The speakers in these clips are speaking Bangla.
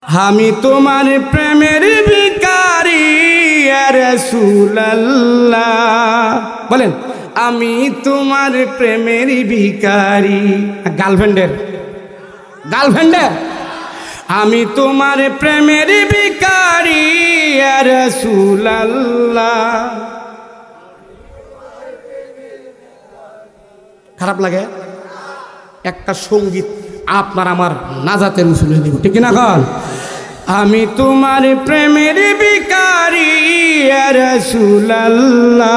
আমি তোমার প্রেমের ভিখারি ইয়া রাসূলুল্লাহ। বলেন আমি তোমার প্রেমের ভিখারি। গার্লফ্রেন্ডের আমি তোমার প্রেমের ভিখারি ইয়া রাসূলুল্লাহ। খারাপ লাগে? একটা সঙ্গীত আপনার আমার নাজাতের উসুল হয়ে দিব, ঠিক না? কল আমি তোমার প্রেমের ভিখারি ইয়া রাসূলুল্লাহ।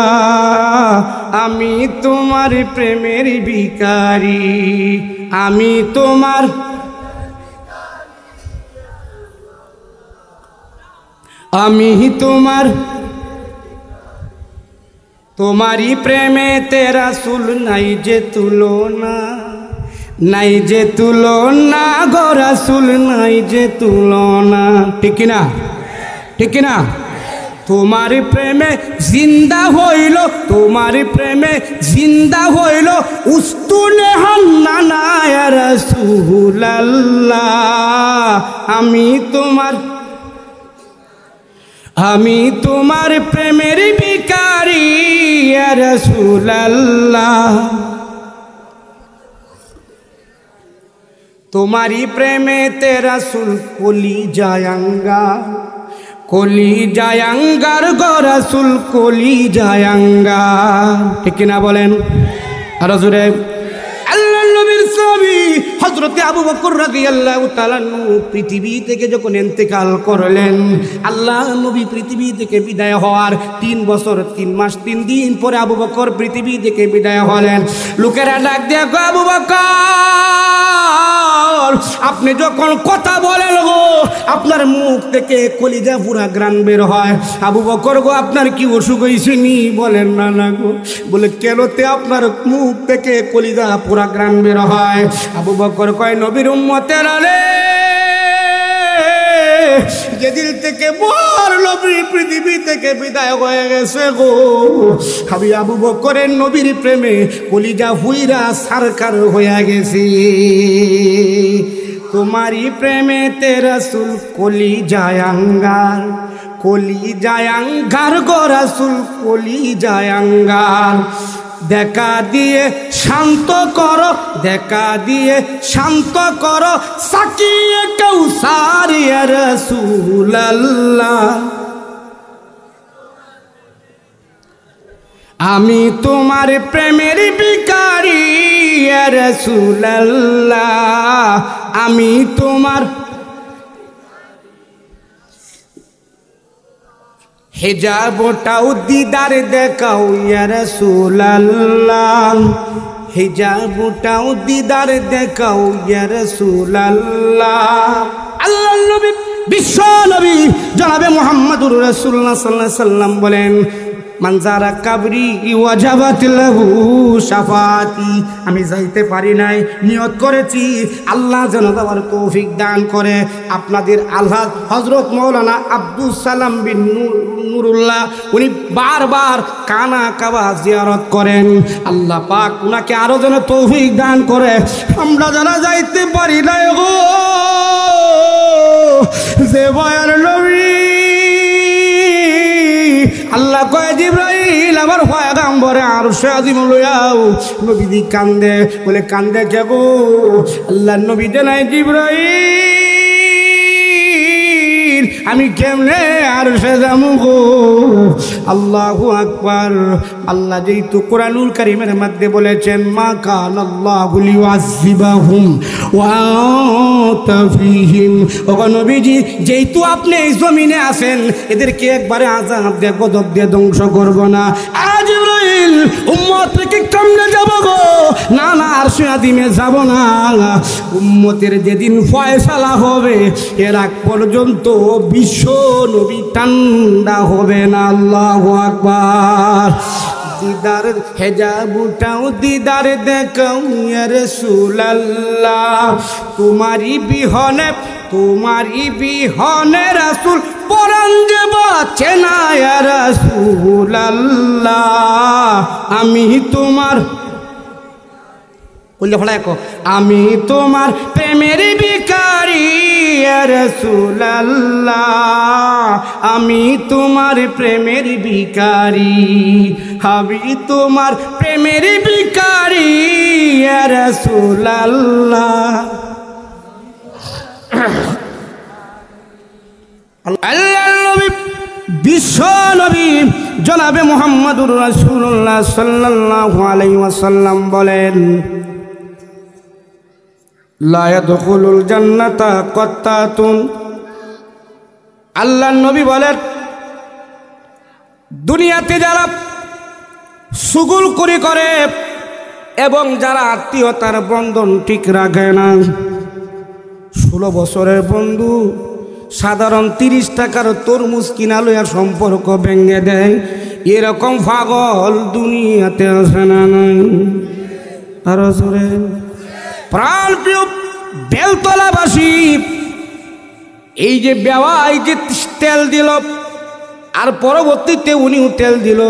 আমি তোমার প্রেমের ভিখারি। আমি তোমারই প্রেমেতে রাসূল নাই যে তুলনা, নাই যে তুলনা গো রাসূল নাই যে তুলনা, ঠিক না? ঠিক না? তোমার প্রেমে জিন্দা হইল, তোমার প্রেমে জিন্দা হইল উস্তুনে হান্নানা ইয়া রাসূলুল্লাহ। আমি তোমার প্রেমের ভিখারি ইয়া রাসূলুল্লাহ। তোমারি প্রেমেতে রাসূল কলি জায়াঙ্গার, কলি জায়াঙ্গার গো রাসূল কলি জায়াঙ্গার, ঠিক না বলেন? আর জোরে আল্লাহর নবীর সাহাবী হযরতে আবু বকর রাদিয়াল্লাহু তাআলা পৃথিবী থেকে যখন ইন্তেকাল করলেন, আল্লাহ নবী পৃথিবী থেকে বিদায় হওয়ার 3 বছর 3 মাস 3 দিন পরে আবু বকর পৃথিবী থেকে বিদায় হলেন। লোকেরা ডাক দিয়ে আবু বকর আপনি যখন কথা বলেন গো আপনার মুখ থেকে কলিজা পুরা গ্রান বের হয়। আবু বকর গো আপনার কি অসুখ হয়েছে নি? বলেন না না গো। বলে কেনতে আপনার মুখ থেকে কলিজা পুরা গ্রান বের হয়? আবু বকর কয় নবীর উম্মতের আলে যেদিন থেকে বড় নবী পৃথিবী থেকে বিদায় হয়ে গেছে গো, আমি আবু বকরের নবীর প্রেমে কলিজা হুইরা সরকার হয়ে গেছে। তোমারই প্রেমেতে রাসূল কলি জায়াঙ্গার, কলি জায়াঙ্গার গো রাসূল কলি জায়াঙ্গার। দেখা দিয়ে শান্ত করো, দেখা দিয়ে শান্ত করো সাকিয়ে কাউসার ইয়া রাসূলুল্লাহ। আমি তোমার প্রেমের ভিখারি ইয়া রাসূলুল্লাহ। আমি তোমার হিজাবটাও দিদার দেখাও ইয়া রাসূলুল্লাহ। হিজাবটাও দিদার দেখাও ইয়া রাসূলুল্লাহ। আল্লাহর নবী বিশ্ব নবী জনাবে মুহাম্মদুর রাসূলুল্লাহ সাল্লাল্লাহু আলাইহি সাল্লাম বলেন মানজারা কাবরি ওয়াজাবাত লাহু শাফাতি। আমি যাইতে পারি নাই, নিয়ত করেছি আল্লাহ যেন যাওয়ার তৌফিক দান করে। আপনাদের আল্লাহ হযরত মাওলানা আব্দুল সালাম বিন নুরুল্লাহ উনি বারবার কানা কাবা জিয়ারত করেন। আল্লাহ পাক উনাকে আরো যেন তৌফিক দান করে। আমরা যারা যাইতে পারি নাই গো, যে বয়ার নবী আল্লাহ কয় জিবরাইল আমার পয়গম্বরে আরশে আজিম লইয়াও। নবী দি কান্দে, বলে কান্দে কে গো? আল্লাহর নবী দেনাই জিবরাইল আমি কেমনে আরশে যামু গো? আল্লাহু আকবার। আল্লাহ যেহেতু কোরআনুল কারীমের মধ্যে বলেছেন মা কান আল্লাহু লিউআযিবাহুম ওয়া আনতা ফীহিম। ওগো নবীজি যেহেতু আপনি এই জমিনে আছেন এদেরকে একবারে আযাব দিয়ে গজব দিয়ে ধ্বংস করব না। জিবরাইল উম্মত থেকে কেমনে যাব গো? না না আরশে আযিমে যাব না। উম্মতের যেদিন ফয়সালা হবে এর আগ পর্যন্ত বিশ্ব নবী ঠান্ডা হবে না। আল্লাহু আকবার। দিদার হেজাবটাও দিদার দেখাও ইয়া রাসূলুল্লাহ। তোমারই বিহনে রাসূল পরাণ যে বাঁচে না ইয়া রাসূলুল্লাহ। আমি তোমার বললে ফলা আমি তোমার প্রেমের ভিখারি ইয়া রাসূলুল্লাহ আমি তোমার প্রেমের ভিখারি আমি তোমার প্রেমের ভিখারি ইয়া রাসূলুল্লাহ আল্লাহর নবী বিশ্ব নবী জনাবে মুহাম্মদুর রাসূলুল্লাহ সাল্লাল্লাহু আলাইহি ওয়াসাল্লাম বলেন লা ইয়াদখুলুল জান্নাতা কাত্তাতুন আল্লাহর নবী বলেন দুনিয়াতে যারা সুগুল করে এবং যারা আত্মীয়তার বন্ধন ঠিক রাখে না 16 বছরের বন্ধু সাধারণ 30 টাকার তরমুজ কিনা লইয়া সম্পর্ক ভেঙে দেয় এরকম পাগল দুনিয়াতে আছে না নাই আরো জোরে প্রাণপ্রিয় বেলতলাবাসী এই যে বেওয়াই যে তেল দিল আর পরবর্তীতে উনিও তেল দিল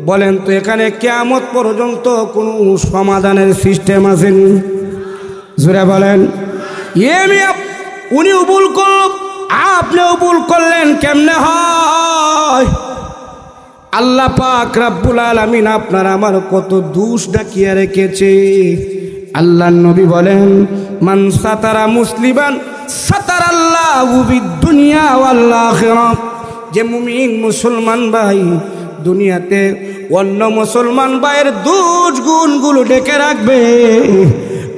বলেন তো এখানে কিয়ামত পর্যন্ত কোনো সমাধানের সিস্টেম আছে জোরে বলেন উনিও ভুল করল আপনিও ভুল করলেন কেমনে হয় আল্লাহ পাক রব্বুল আলামিন আপনার আমার কত দোষ ঢাকিয়ে রেখেছে আল্লাহর নবী বলেন মান সাতারা মুসলিমান সাতারাল্লাহু বিদ-দুনিয়া ওয়াল আখিরাহ যে মুমিন মুসলমান ভাই দুনিয়াতে অন্য মুসলমান ভাইয়ের দোষ গুণগুলো ঢেকে রাখবে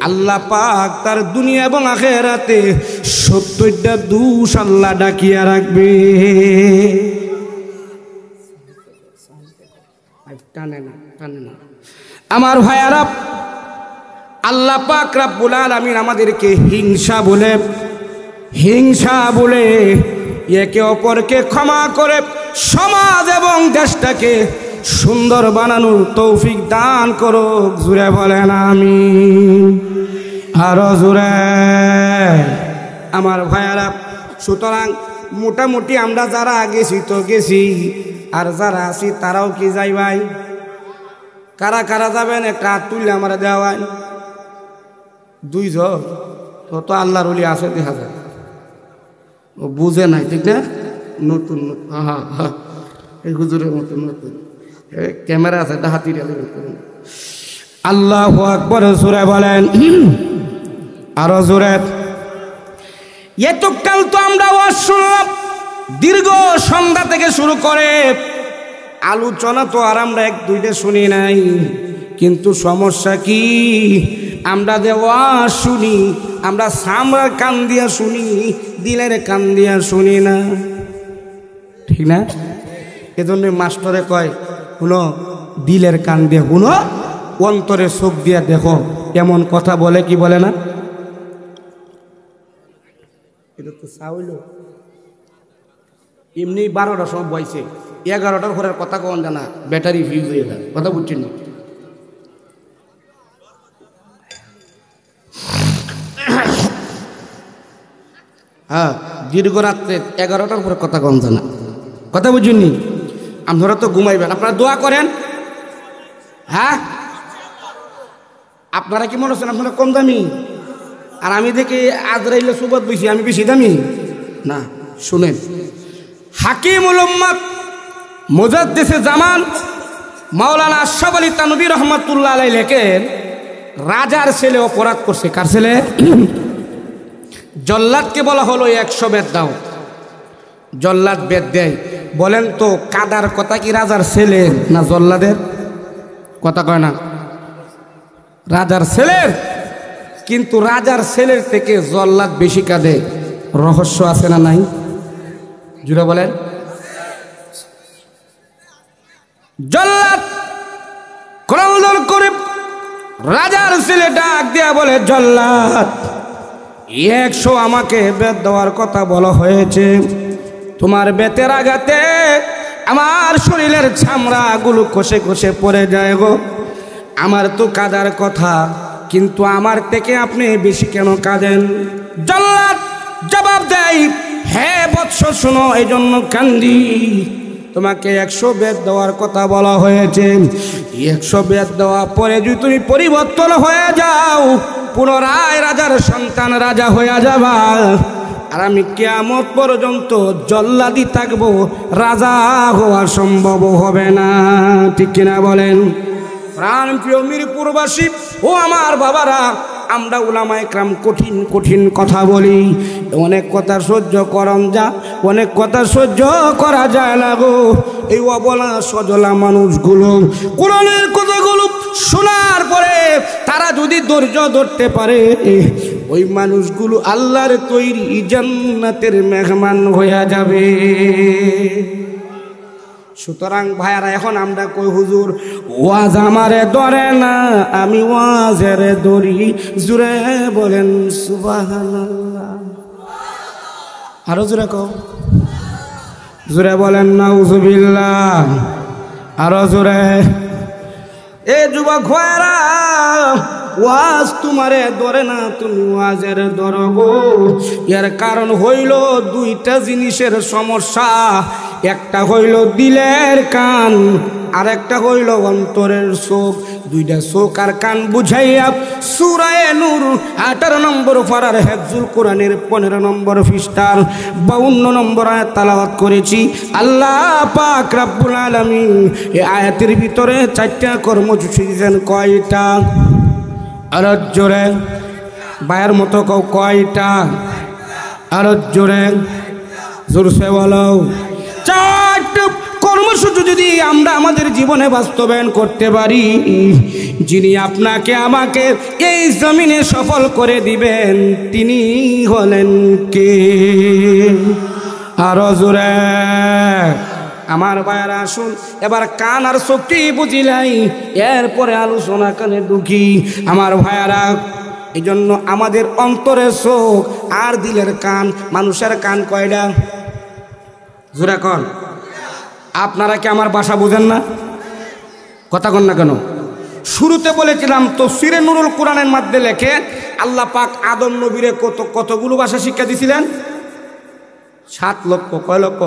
আল্লাহ পাক তার দুনিয়া এবং আখিরাতে 70টা দোষ আল্লাহ ঢাকিয়ে রাখবে টানে না আমার ভাইয়ারা আল্লাহ পাক রব্বুল আলামিন আমাদেরকে হিংসা বলে একে অপরকে ক্ষমা করে সমাজ এবং দেশটাকে সুন্দর বানানোর তৌফিক দান করুক জুড়ে বলেন আমিন আরো জুড়ে আমার ভাইয়ারা সুতরাং মোটামুটি আমরা যারা গেছি তো গেছি আর যারা আছি তারাও কি যাই ভাই কারা কারা যাবেন একটা হাত তুললে আমরা দেওয়াই 2 জন তো আল্লাহর ওলি আছে দেখা যায় ও বুঝে নাই ঠিক না নতুন এই হুজুরের মতো নতুন ক্যামেরা আছে হাতির আল্লাহু আকবার জোরে বলেন আরো জোরে এতকাল তো আমরা ওয়াজ শুনলাম দীর্ঘ সন্ধ্যা থেকে শুরু করে আলোচনা তো আর আমরা 1-2টা শুনি নাই কিন্তু সমস্যা কি আমরা যে ওয়াজ শুনি আমরা সামরার কান দিয়া শুনি দিলের কান দিয়া শুনি না ঠিক না এজন্য মাস্টারে কয় শুনো দিলের কান দিয়ে শুনো অন্তরে চোখ দিয়া দেখো এমন কথা বলে কি বলে না এটা তো চাউল এমনি 12টার সময় বইছে 11টার ঘরের কথা কখন জানা ব্যাটারি ফিউজ হয়ে যায় কথা বুঝছেন না হ্যাঁ দীর্ঘ রাত্রে 11টার পরে কথা কম জানা কথা বুঝুননি আপনারা তো ঘুমাইবেন আপনারা দোয়া করেন হ্যাঁ আপনারা কি মনে হচ্ছেন আপনারা কম দামি আর আমি দেখি আজরাইলে সুবত বেশি আমি বেশি দামি না শুনেন হাকিমুল উম্মাত মুজাদ্দিসে জামান মাওলানা আশরাফ আলী তানভী রহমাতুল্লাহ আলাইহি লেখেন রাজার ছেলে অপরাধ করছে কার ছেলে জল্লাদকে বলা হলো 100 বেদ দাও জল্লাদ বেদ দেয় বলেন তো কাদার কথা কি রাজার ছেলে না জল্লাদের কথা কয় না রাজার ছেলের কিন্তু রাজার ছেলের থেকে জল্লাদ বেশি কাঁদে রহস্য আছে না নাই জুড়ে বলেন জল্লাদ ক্রন্দন করে রাজার ছেলে ডাক দিয়া বলে জল্লাদ 100 আমাকে বেত দেওয়ার কথা বলা হয়েছে তোমার বেতের আঘাতে আমার শরীরের চামড়াগুলো কষে কষে পড়ে যায় গো আমার তো কাঁদার কথা কিন্তু আমার থেকে আপনি বেশি কেন কাঁদেন জল্লাদ জবাব দেয় হে বৎস শোনো এই জন্য কান্দি তোমাকে 100 বেত দেওয়ার কথা বলা হয়েছে 100 বেত দেওয়া পরে যদি তুমি পরিবর্তন হয়ে যাও পুনরায় রাজার সন্তান রাজা হয়ে যাবা আর আমি কিয়ামত পর্যন্ত জল্লাদি থাকবো, রাজা হওয়া সম্ভব হবে না। ঠিক কিনা বলেন? প্রাণ প্রিয় মিরপুরবাসী ও আমার বাবারা, আমরা উলামায়ে কেরাম কঠিন কঠিন কথা বলি, অনেক কথা সহ্য করন যা, অনেক কথা সহ্য করা যায় না গো। এই অবলা সজলা মানুষগুলো কোরআনের কথাগুলো শোনার পরে তারা যদি ধৈর্য ধরতে পারে, ওই মানুষগুলো আল্লাহর তৈরি জান্নাতের মেহমান হয়ে যাবে। সুতরাং ভাইয়ারা, এখন আমরা কই হুজুর ওয়াজ আমারে ধরে না, আমি ওয়াজের ধরি। জুড়ে বলেন সুবহানাল্লাহ। আরো জোরে কও, জোরে বলেন নাউজুবিল্লাহ। আরো জোরে। এ যুবক ভাইয়ারা, ওয়াজ তোমারে ধরে না, তুমি ওয়াজের ধরো গো। এর কারণ হইল দুইটা জিনিসের সমস্যা। একটা হইল দিলের কান, আর একটা হইল অন্তরের চোখ। দুইটা চোখ আর কান বুঝাইয়া সূরা নূর 18 নম্বর পারার হিফজুল কোরআনের 15 নম্বর পৃষ্ঠার 52 নম্বর আয়াত তেলাওয়াত করেছি। আল্লাহ পাক রব্বুল আলামিন এই আয়াতের ভিতরে 4টা কর্মসূচি দিয়েছেন। কয়টা? আর জোরে বায়ের মতো কও, কয়টা? আর জোরে জোরসে বলো। 4টা কর্মসূচি যদি আমরা আমাদের জীবনে বাস্তবায়ন করতে পারি, যিনি আপনাকে আমাকে এই জমিনে সফল করে দিবেন, তিনি হলেন কে? আরো জোরে। আমার ভাইয়ারা আসুন, এবার কান আর চোখটি বুঝিলাই, এরপরে আলোচনা কানে ঢুকি। আমার ভাইয়ারা, এই জন্য আমাদের অন্তরের চোখ আর দিলের কান। মানুষের কান কয়টা? জোরে কন। আপনারা কি আমার ভাষা বুঝেন না? কথা কন না কেন? শুরুতে বলেছিলাম তাফসীরে নুরুল কোরআনের মধ্যে লেখে আল্লাহ পাক আদম নবীরে কতগুলো ভাষা শিক্ষা দিয়েছিলেন? 7 লক্ষ। কয় লক্ষ?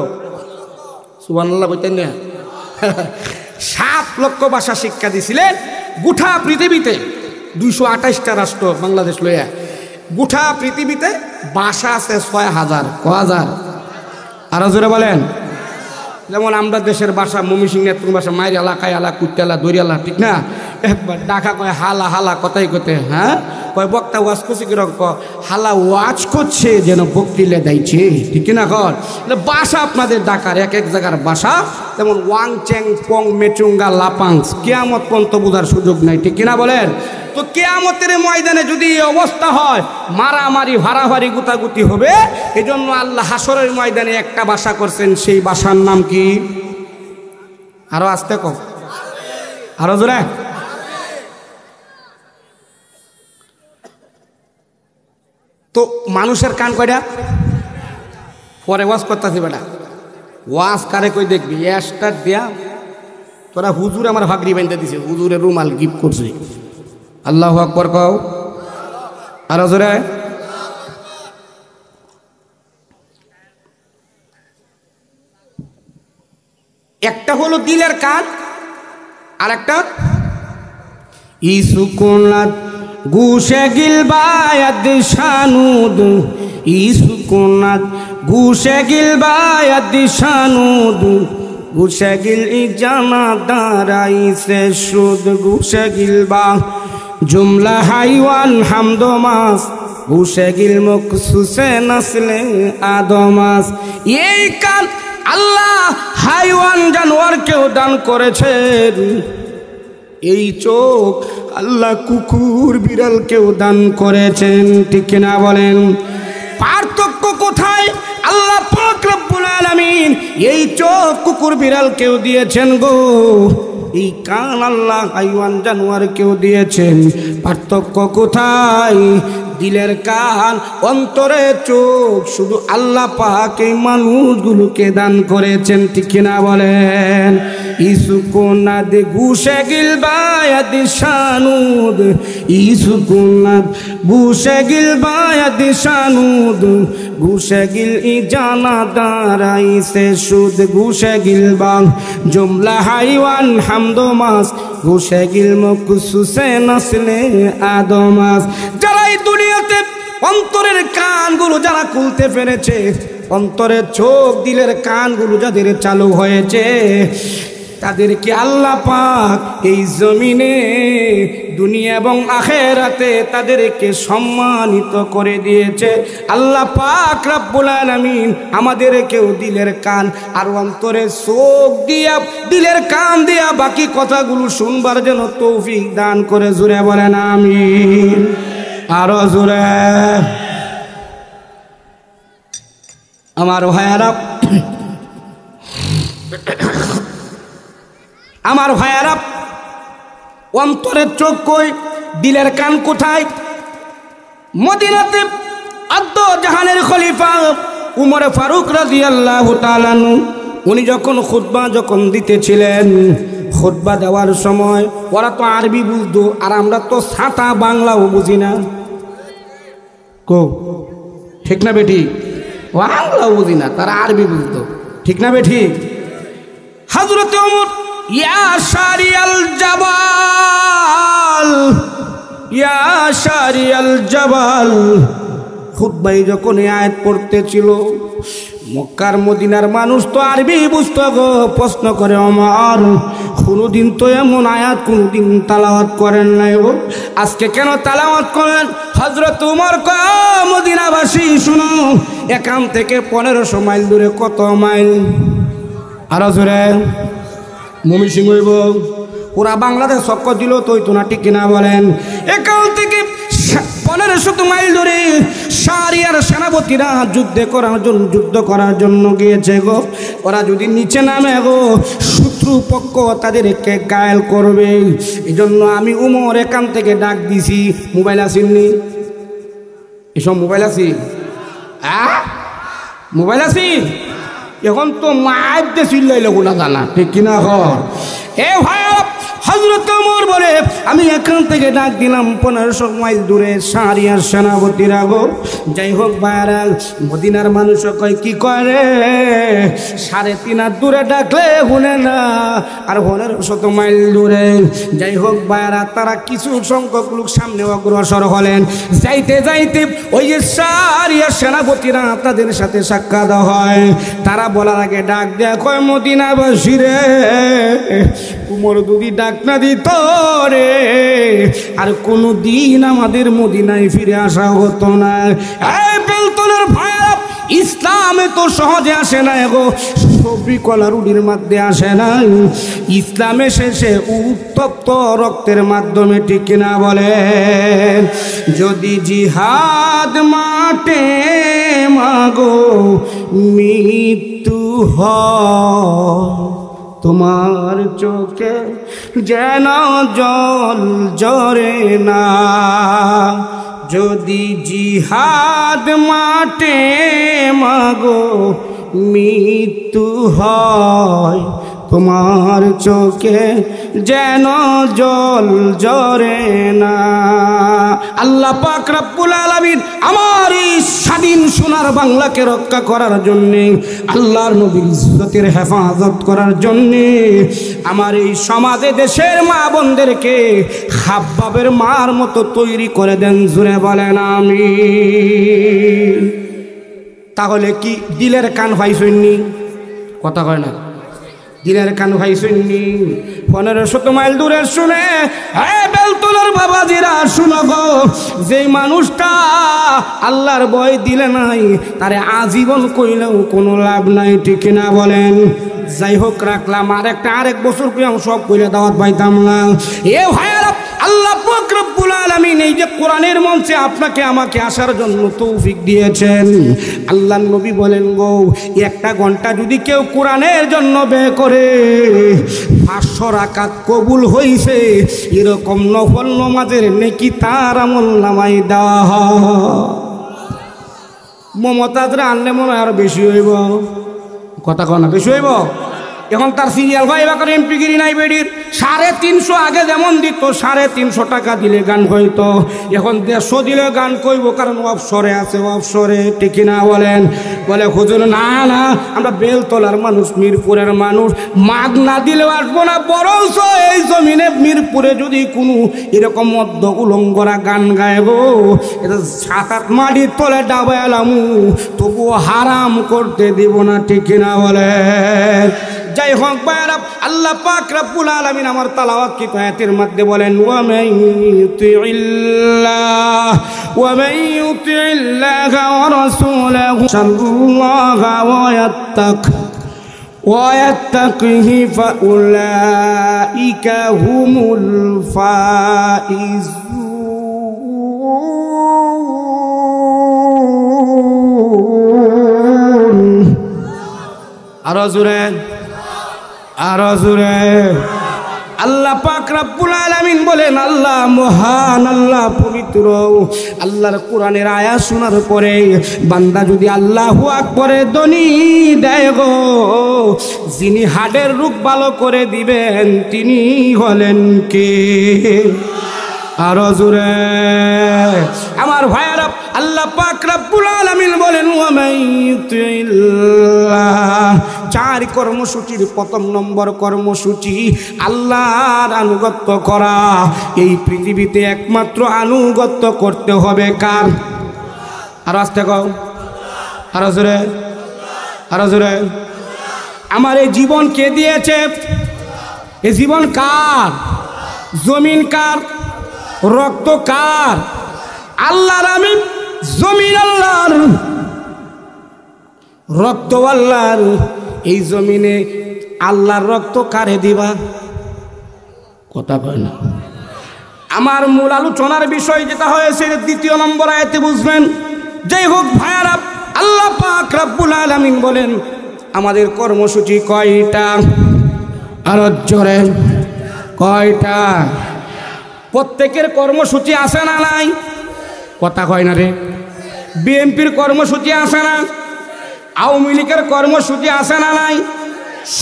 সুবহানাল্লাহ বলতেন না? 7 লক্ষ ভাষা শিক্ষা দিয়েছিলেন। গোটা পৃথিবীতে 228টা রাষ্ট্র বাংলাদেশ লইয়া, গোটা পৃথিবীতে ভাষা আছে 6000। কয়? আরো জোরে বলেন। যেমন আমরা দেশের ভাষা ময়মনসিংহ নেত্রকোনা ভাষা, মাইরালা, কায়ালা, কুত্তালা, দরিয়ালা, ঠিক না? একবার ডাকা কয় হালা, হালা কথাই কথে। হ্যাঁ, কয় বক্তা ওয়াজ করছে কিরকম? হালা ওয়াজ করছে যেন বক্তৃতা দিচ্ছে, ঠিক কিনা? কর ভাষা আপনাদের ডাকার এক এক জায়গার ভাষা। যেমন ওয়াং চ্যাং পং মেচুঙ্গা লাপাংস, কিয়ামত পর্যন্ত বোঝার সুযোগ নাই, ঠিক কিনা বলেন? তো কিয়ামতের ময়দানে যদি এই অবস্থা হয়, মারামারি ভাড়াভাড়ি গুতাগুতি হবে। এই জন্য আল্লাহ হাসরের ময়দানে একটা ভাষা করছেন, সেই ভাষার নাম কি? আরো আস্তে কও, আরো জোরে। তো মানুষের কান কয়টা? পরে ওয়াজ করতেছি বেটা, ওয়াজ কারে কই দেখবি? স্টার দিয়া তোরা হুজুর আমার ভাগরি বাঁধতে দিছে, হুজুরের রুমাল গিফট করছে। আল্লাহু আকবার কও, আরো জোরে। একটা হলো দিলের কান, আর একটা ইসুকুনাত গুশে গিলবায়াদ শানুদ, ইসুকুনাত গুশে গিলবায়াদ শানুদ, গুশে গিল ইজানা দারাইছে সুদ, গুশে গিলবা জুমলা হাইওয়ান হামদমাস, গুশে গিল মকসুসে নাসলে আদমাস। এই কান আল্লাহ হাইওয়ান জানোয়ারকেও দান করেছেন। এই চোখ আল্লাহ কুকুর বিড়ালকেও দান করেছেন, ঠিক কিনা বলেন? পার্থক্য কোথায়? আল্লাহ পাক রব্বুল আলামিন এই চোখ কুকুর বিড়ালকেও দিয়েছেন গো, এই কান আল্লাহ হাইওয়ান জানোয়ারকেও দিয়েছেন। পার্থক্য কোথায়? দিলের কান, অন্তরের চোখ শুধু আল্লাহ পাক এই মানুষগুলোকে দান করেছেন, ঠিক কিনা বলেন? ইসুকুনাদ গুশে গিলবায়াদ শানুদ, ইসুকুনাদ গুশে গিলবায়াদ শানুদ, গুশে গিল ইজানা দারাইছে সুদ, গুশে গিলবা জুমলা হাইওয়ান হামদমাস, গুশে গিল মকসুসে নাসলে আদমাস। যারা এই দুনিয়াতে অন্তরের কানগুলো যারা খুলতে পেরেছে, অন্তরের চোখ দিলের কানগুলো যাদের চালু হয়েছে, তাদেরকে আল্লাহ পাক এই জমিনে দুনিয়া এবং আখিরাতে তাদেরকে সম্মানিত করে দিয়েছে। আল্লাহ পাক রব্বুল আলামিন আমাদেরকেও দিলের কান আর অন্তরের চোখ দিয়া, দিলের কান দিয়া বাকি কথাগুলো শুনবার জন্য তৌফিক দান করে। জোরে বলেন আমিন। আরো জোরে। আমার ভাইয়ারা, আমার ভাইয়ারা, অন্তরের চোখ কই, দিলের কান কোথায়? মদিনাতে আদ্য জাহানের খলিফা উমর ফারুক রাদিয়াল্লাহু তাআলা আনহু উনি যখন খুতবা দিতেছিলেন, খুতবা দেওয়ার সময় ওরা তো আরবি বুঝতো, আর আমরা তো সাঁতা বাংলাও বুঝি না। কো ঠিক না বেটি? বাংলাও বুঝি না, তারা আরবি বুঝতো। ঠিক না বেটি? হযরত ওমর ইয়া শারিয়াল জাবাল, ইয়া শারিয়াল জাবাল খুতবায় যখন আয়াত পড়তেছিল, মক্কার মদিনার মানুষ তো আরবি বুঝতো গো। প্রশ্ন করে ওমর, কোনদিন তো এমন আয়াত কোনদিন তেলাওয়াত করেন নাই গো, আজকে কেন তেলাওয়াত করেন? হযরত ওমর কয়, মদিনাবাসী শুনো, এখান থেকে 1500 মাইল দূরে। কত মাইল? আরো জোরে। মমিসিং হইব। ওরা বাংলাদেশ চক্কর দিল তো হইতো না, ঠিক কিনা বলেন? এখান থেকে 1500 মাইল ধরে শারিয়ার সেনাপতিরা যুদ্ধ করার জন্য গিয়েছে গো। ওরা যদি নিচে নামে গো, শত্রু পক্ষ তাদেরকে ঘায়েল করবে। এই জন্য আমি উমর এখান থেকে ডাক দিছি। মোবাইল আসেননি? এসব মোবাইল আছে? মোবাইল আছে? এখন তো মায়ের দেশিল গুলা জানা, ঠিক কিনা? এ ভাই, হযরত ওমর বলে, আমি এখান থেকে ডাক দিলাম 1500 মাইল দূরে শারিয়ার সেনাপতিরা গো। যাই হোক ভাইরা, মদিনার মানুষ কয়, কি করে 3.5 হাত দূরে ডাকলে শুনে না, আর 1500 মাইল দূরে। যাই হোক ভাইরা, তারা কিছু সংখ্যক লোক সামনে অগ্রসর হলেন। যাইতে যাইতে ওই যে শারিয়ার সেনাপতিরা তাদের সাথে সাক্ষাৎ হয়। তারা বলার আগে ডাক দেয়া কয়, মদিনাবাসী রে, উমর যদি ডাক না দিত রে, আর কোনো দিন আমাদের মদিনায় ফিরে আসা হতো না। এই বেলতলের ভাইরা, ইসলামে তো সহজে আসে না গো, সবরি কলা রুটির মধ্যে আসে না। ইসলামে শেষে উত্তপ্ত রক্তের মাধ্যমে, ঠিক কিনা বলেন? যদি জিহাদ মাঠে মাগো মৃত্যু হয়, তোমার চোখে যেন জল ঝরে না। যদি জিহাদ মাঠে মাগো মৃত্যু হয়, তোমার চোখে যেন জল ঝরে না। আল্লাহ পাক রব্বুল আলামিন আমার এই স্বাধীন সোনার বাংলাকে রক্ষা করার জন্যে, আল্লাহর নবীর ইজ্জতের হেফাজত করার জন্যে, আমার এই সমাজে দেশের মা বোনদেরকে খাব্বাবের মার মতো তৈরি করে দেন। জুড়ে বলেন আমিন। তাহলে কি দিলের কান ভাইসইনি? কথা কয় না? দিলের কান ভাইসইনি? 1500 মাইল দূরে শুনে, বেলতলার বাবাজিরা শুনো গো, যে মানুষটা আল্লাহর ভয় দিলে নাই, তারে আজীবন কইলেও কোনো লাভ নাই, ঠিক না বলেন? যাই হোক, রাখলাম আরেক বছর পেয়ে সব কইলে দাওয়াত পাইতাম না। এ ভাইয়ারা, আল্লাহ পাক রব্বুল আলামিন এই যে কোরআনের মঞ্চে আপনাকে আমাকে আসার জন্য তৌফিক দিয়েছেন। আল্লাহর নবী বলেন গো, 1 ঘন্টা যদি কেউ কোরআনের জন্য ব্যয় করে, 500 রাকাত কবুল হইছে, এরকম নফল নামাজের নেকি তার আমলনামায় দেওয়া হয়। মমতাজরা আনলে মনে হয় আরো বেশি হইব। কথা কয় না? বেশি হইব। এখন তার সিরিয়াল হয় এবার এমপিগিরি নাই বেডির 350 আগে যেমন দিত 350 টাকা দিলে গান হইতো, এখন 150 দিলে গান কইব, কারণ অবসরে আছে, অবসরে ঠিক না বলেন? বলে হুজুর না না, আমরা বেলতলার মানুষ, মিরপুরের মানুষ, মাগ না দিলেও আসবো না, বরঞ্চ এই জমিনে মিরপুরে যদি কোনো এরকম মধ্য উলঙ্গরা গান গায় গো, এটা 7-8 মাটির তলে ডাবালাম, তবুও হারাম করতে দিব না ঠিক না বলে? যাই হোক ভাইরা, আল্লাহ পাক রব্বুল আলামিন আমার তেলাওয়াত কি আয়াতের মধ্যে বলেন, ওয়া মান ইউতিল্লাহ ওয়া রাসূলাহু সাল্লাল্লাহু ওয়া ইয়াত্তাকিহি ফাউলাইকা হুমুল ফাইজুন। আরো জোরে, আরো জোরে। আল্লাহ পাক রব্বুল আলামিন বলেন, আল্লাহ মহান, আল্লাহ পবিত্র। আল্লাহর কোরআনের আয়াত শোনার পরে বান্দা যদি আল্লাহু আকবরের ধ্বনি দেয় গো, যিনি হাড়ের রোগ ভালো করে দিবেন তিনি হলেন কে? আরো জোরে আমার ভাইয়ারা, আল্লাহ পাক রব্বুল আলামিন বলেন, ওয়া মান ইউতিল্লাহ, 4 কর্মসূচির প্রথম নম্বর কর্মসূচি আল্লাহর আনুগত্য করা। এই পৃথিবীতে একমাত্র আনুগত্য করতে হবে কার? আরো আস্তে কও, আরো জোরে, আরো জোরে। আমার এই জীবন কে দিয়েছে? এই জীবন কার? জমিন কার? রক্ত কার? আল্লাহর। আমি জমিন আল্লাহর, রক্ত আল্লাহর। এই জমিনে আল্লাহর রক্ত কারে দিবা? কথা কয় না। আমার মূল আলোচনার বিষয় যেটা হয়েছে 2 নম্বর আয়াতে বুঝবেন। যাই হোক ভাইয়ারা, আল্লাহ পাক রব্বুল আলামিন বলেন আমাদের কর্মসূচি কয়টা? আর জোরে কয়টা? প্রত্যেকের কর্মসূচি আছে না নাই? কথা কয় না রে। বিএনপির কর্মসূচি আছে না? আওয়ামী লীগের কর্মসূচি আছে না নাই?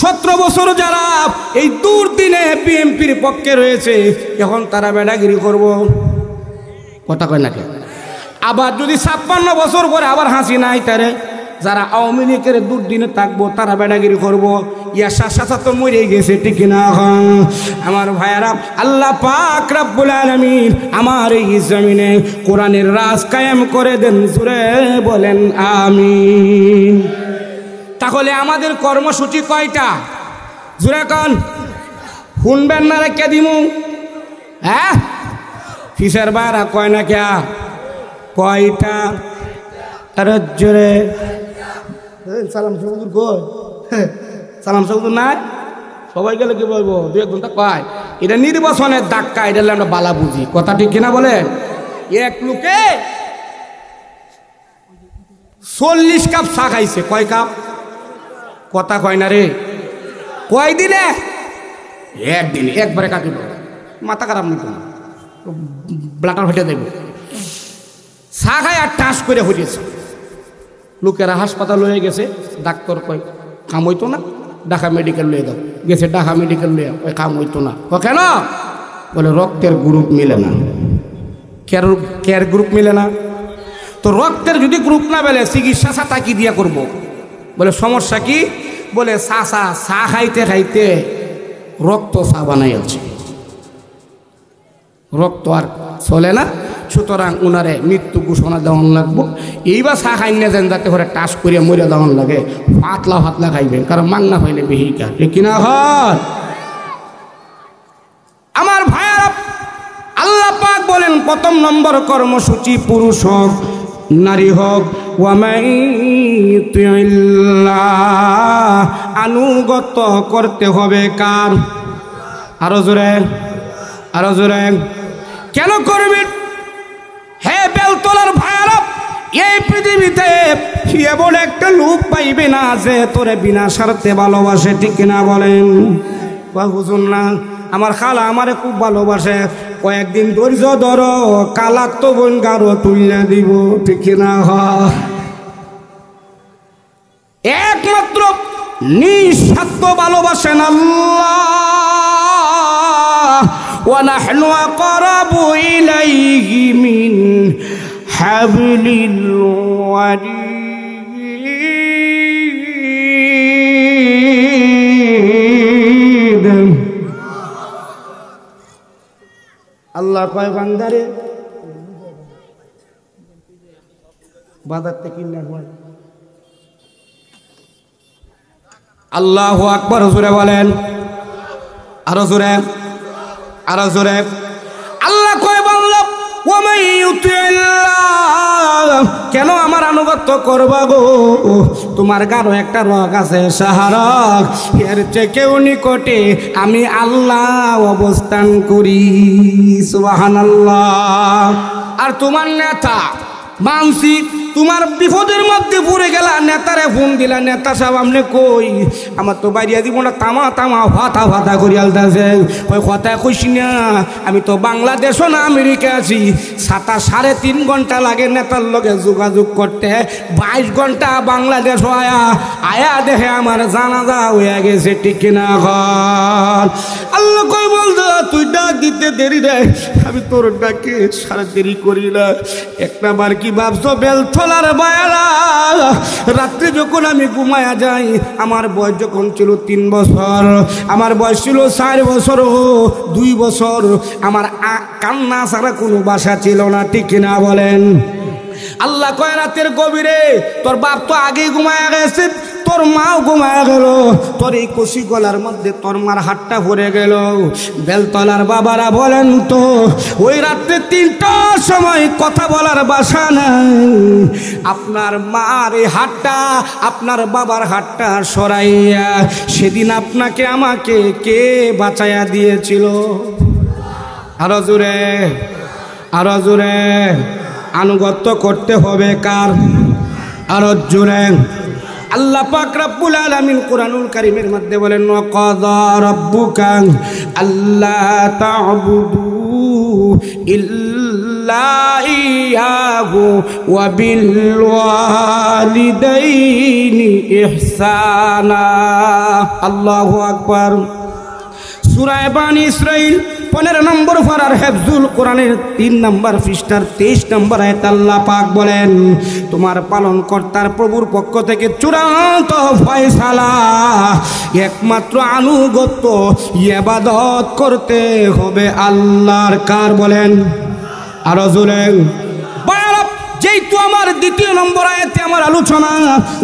17 বছর যারা এই দুর্দিনে বিএনপির পক্ষে রয়েছে, এখন তারা বেড়াগিরি করব। কথা কয় না কে? আবার যদি 56 বছর পরে আবার হাসি নাই তারে, যারা আওয়ামী লীগের দুর্দিনে থাকবো তারা বেড়াগিরি করবো। ইয়া শাসা তো মরে গেছে ঠিক না? আমার ভাইয়ারা, আল্লাহ পাক রব্বুল আলামিন আমার এই জমিনে কোরআনের রাজ কায়েম করে দেন, জোরে বলেন আমিন। তাহলে আমাদের কর্মসূচি কয়টা? জোরে কোন? শুনবেন না রেখে দিমু? হ্যাঁ, ফিসের বারা কয় না কে? কয়টা? আরে জোরে। সালাম চৌধুর কই? সালাম চৌধুর নাই? সবাই গেলে কি বলবো? 2 ঘন্টা কয়। এটা নির্বাচনের ধাক্কা, এটা আমরা বালা বুঝি। কথা ঠিক কিনা বলেন? এক লোকে 40 কাপ চা খাইছে। কয় কাপ? কথা কয় না রে। কয় দিনে? একদিনে, একবারে কাটিব। মাথা খারাপ নিত না, ব্লাটার ফেটে দেব। চা খায় আর টাস করে হইতেছে। লোকেরা হাসপাতাল হয়ে গেছে, ডাক্তার কয় কাম হইতো না, ঢাকা মেডিকেল লয়ে দাও। গেছে ঢাকা মেডিকেল লয়ে, ওই কাম হইতো না। কেন? বলে রক্তের গ্রুপ মিলে না। কেয়ার গ্রুপ মিলে না। তো রক্তের যদি গ্রুপ না পেলে চিকিৎসা চাটা কি দিয়া করবো? বলে সমস্যা কি? বলে চা খাইতে খাইতে রক্ত চা বানাই আছে, রক্ত আর চলে না। সুতরাং উনারে মৃত্যু ঘোষণা দেওয়ান লাগবো। এইবার চা খাই না যেন যাতে করে টাস করিয়া মরিয়া দেওয়ান লাগে। পাতলা ফাতলা খাইবে, কারণ মাংনা পাইলে বেহিকা ঠিক কিনা? হয় আমার ভাইয়ারা, আল্লাহ পাক বলেন প্রথম নম্বর কর্মসূচি পুরুষ হোক নারী হোক, ওয়া মান ইউতিল্লাহ, আনুগত্য করতে হবে কার? আরো জোরে, আরো জোরে। কেন করবেন? হে বেলতলার ভাইয়ারা, এই পৃথিবীতে এমন একটা লোক পাইবে না যে তোরে বিনা স্বার্থে ভালোবাসে ঠিক কিনা বলেন? হুজুর না, আমার খালা আমারে খুব ভালোবাসে, কয়েকদিন ধৈর্য ধরো, কালাক তো বোন গারো তুললে দিব ঠিক কিনা? একমাত্র নিঃস্বার্থ ভালোবাসেন আল্লাহ। ওয়া নাহনু আকরাবু ইলাইহি মিন হাবলিল ওয়ারিদ। আল্লাহ কয় বান্দারে বাজার থেকে কিনে হয়। আল্লাহু আকবার জোরে বলেন, আরো জোরে, আরো জোরে। আল্লাহ কয় বান্দা ওয়া মান ইউতিল্লাহ, কেন আমার আনুগত্য করবা গো? তোমার গারো একটা রগ আছে সাহারক, এর চেয়েও নিকটে আমি আল্লাহ অবস্থান করি। সুবহানাল্লাহ। আর তোমার নেতা মানসি তোমার বিপদের মধ্যে পড়ে গেলা, নেতারে ফোন দিলা, নেতা সাহেব আপনি কই? আমার তো বাইরিয়া দিব না, তামা তামা ভাতা ভাতা করি আলতাছে। ওই কথা কইস না, আমি তো বাংলাদেশও না আমেরিকা আছি। 3.5 ঘন্টা লাগে নেতার লগে যোগাযোগ করতে, 22 ঘন্টা বাংলাদেশ আয়া আয়া দেখে আমার জানাজা হয়ে গেছে, ঠিক কিনা ঘর। আল্লাহ কই বলতো তুই ডাক দিতে দেরি রে, আমি তোর ডাকে সারা দেরি করি না। একটা বার কি ভাবছো বেলথলার বায়রা, রাত্রে যখন আমি ঘুমায়া যাই, আমার বয়স যখন ছিল 3 বছর, আমার বয়স ছিল 4 বছর, 2 বছর, আমার কান্না ছাড়া কোনো বাসা ছিল না, ঠিক কিনা বলেন? আল্লাহ কয় রাতের গভীরে তোর বাপ তো আগেই ঘুমায়া গেছে, তোর মাও ঘুমায়া গেল, তোর এই কষি গলার মধ্যে তোর মার হাতটা ভরে গেল। বেলতলার বাবারা বলেন তো, ওই রাত্রে 3টার সময় কথা বলার বাসা নাই, আপনার মার এই হাতটা আপনার বাবার হাতটা সরাইয়া সেদিন আপনাকে আমাকে কে বাঁচাইয়া দিয়েছিল? আরো জোরে, আরো জোরে। আনুগত্য করতে হবে কার? আরো জোরে। আল্লাহ পাক রব্বুল আলামিন কুরআনুল কারীমের মধ্যে বলেন, ওয়াকাযা রাব্বুকা আল্লা তা'বুদু ইল্লা ইয়্যাহু ওয়া বিল ওয়ালিদাইনি ইহসানা। আল্লাহু আকবার। সূরা বানী ইসরাঈল 15 নম্বর পারার হেফজুল কোরআনের 3 নম্বর পৃষ্ঠার 23 নম্বর আয়াত আল্লাহ পাক বলেন, তোমার পালনকর্তার প্রভুর পক্ষ থেকে চূড়ান্ত ফয়সালা, একমাত্র আনুগত্য ইবাদত করতে হবে আল্লাহর। কার বলেন? আরো জোরে। যেহেতু আমার 2 নম্বর আয়াতে আমার আলোচনা,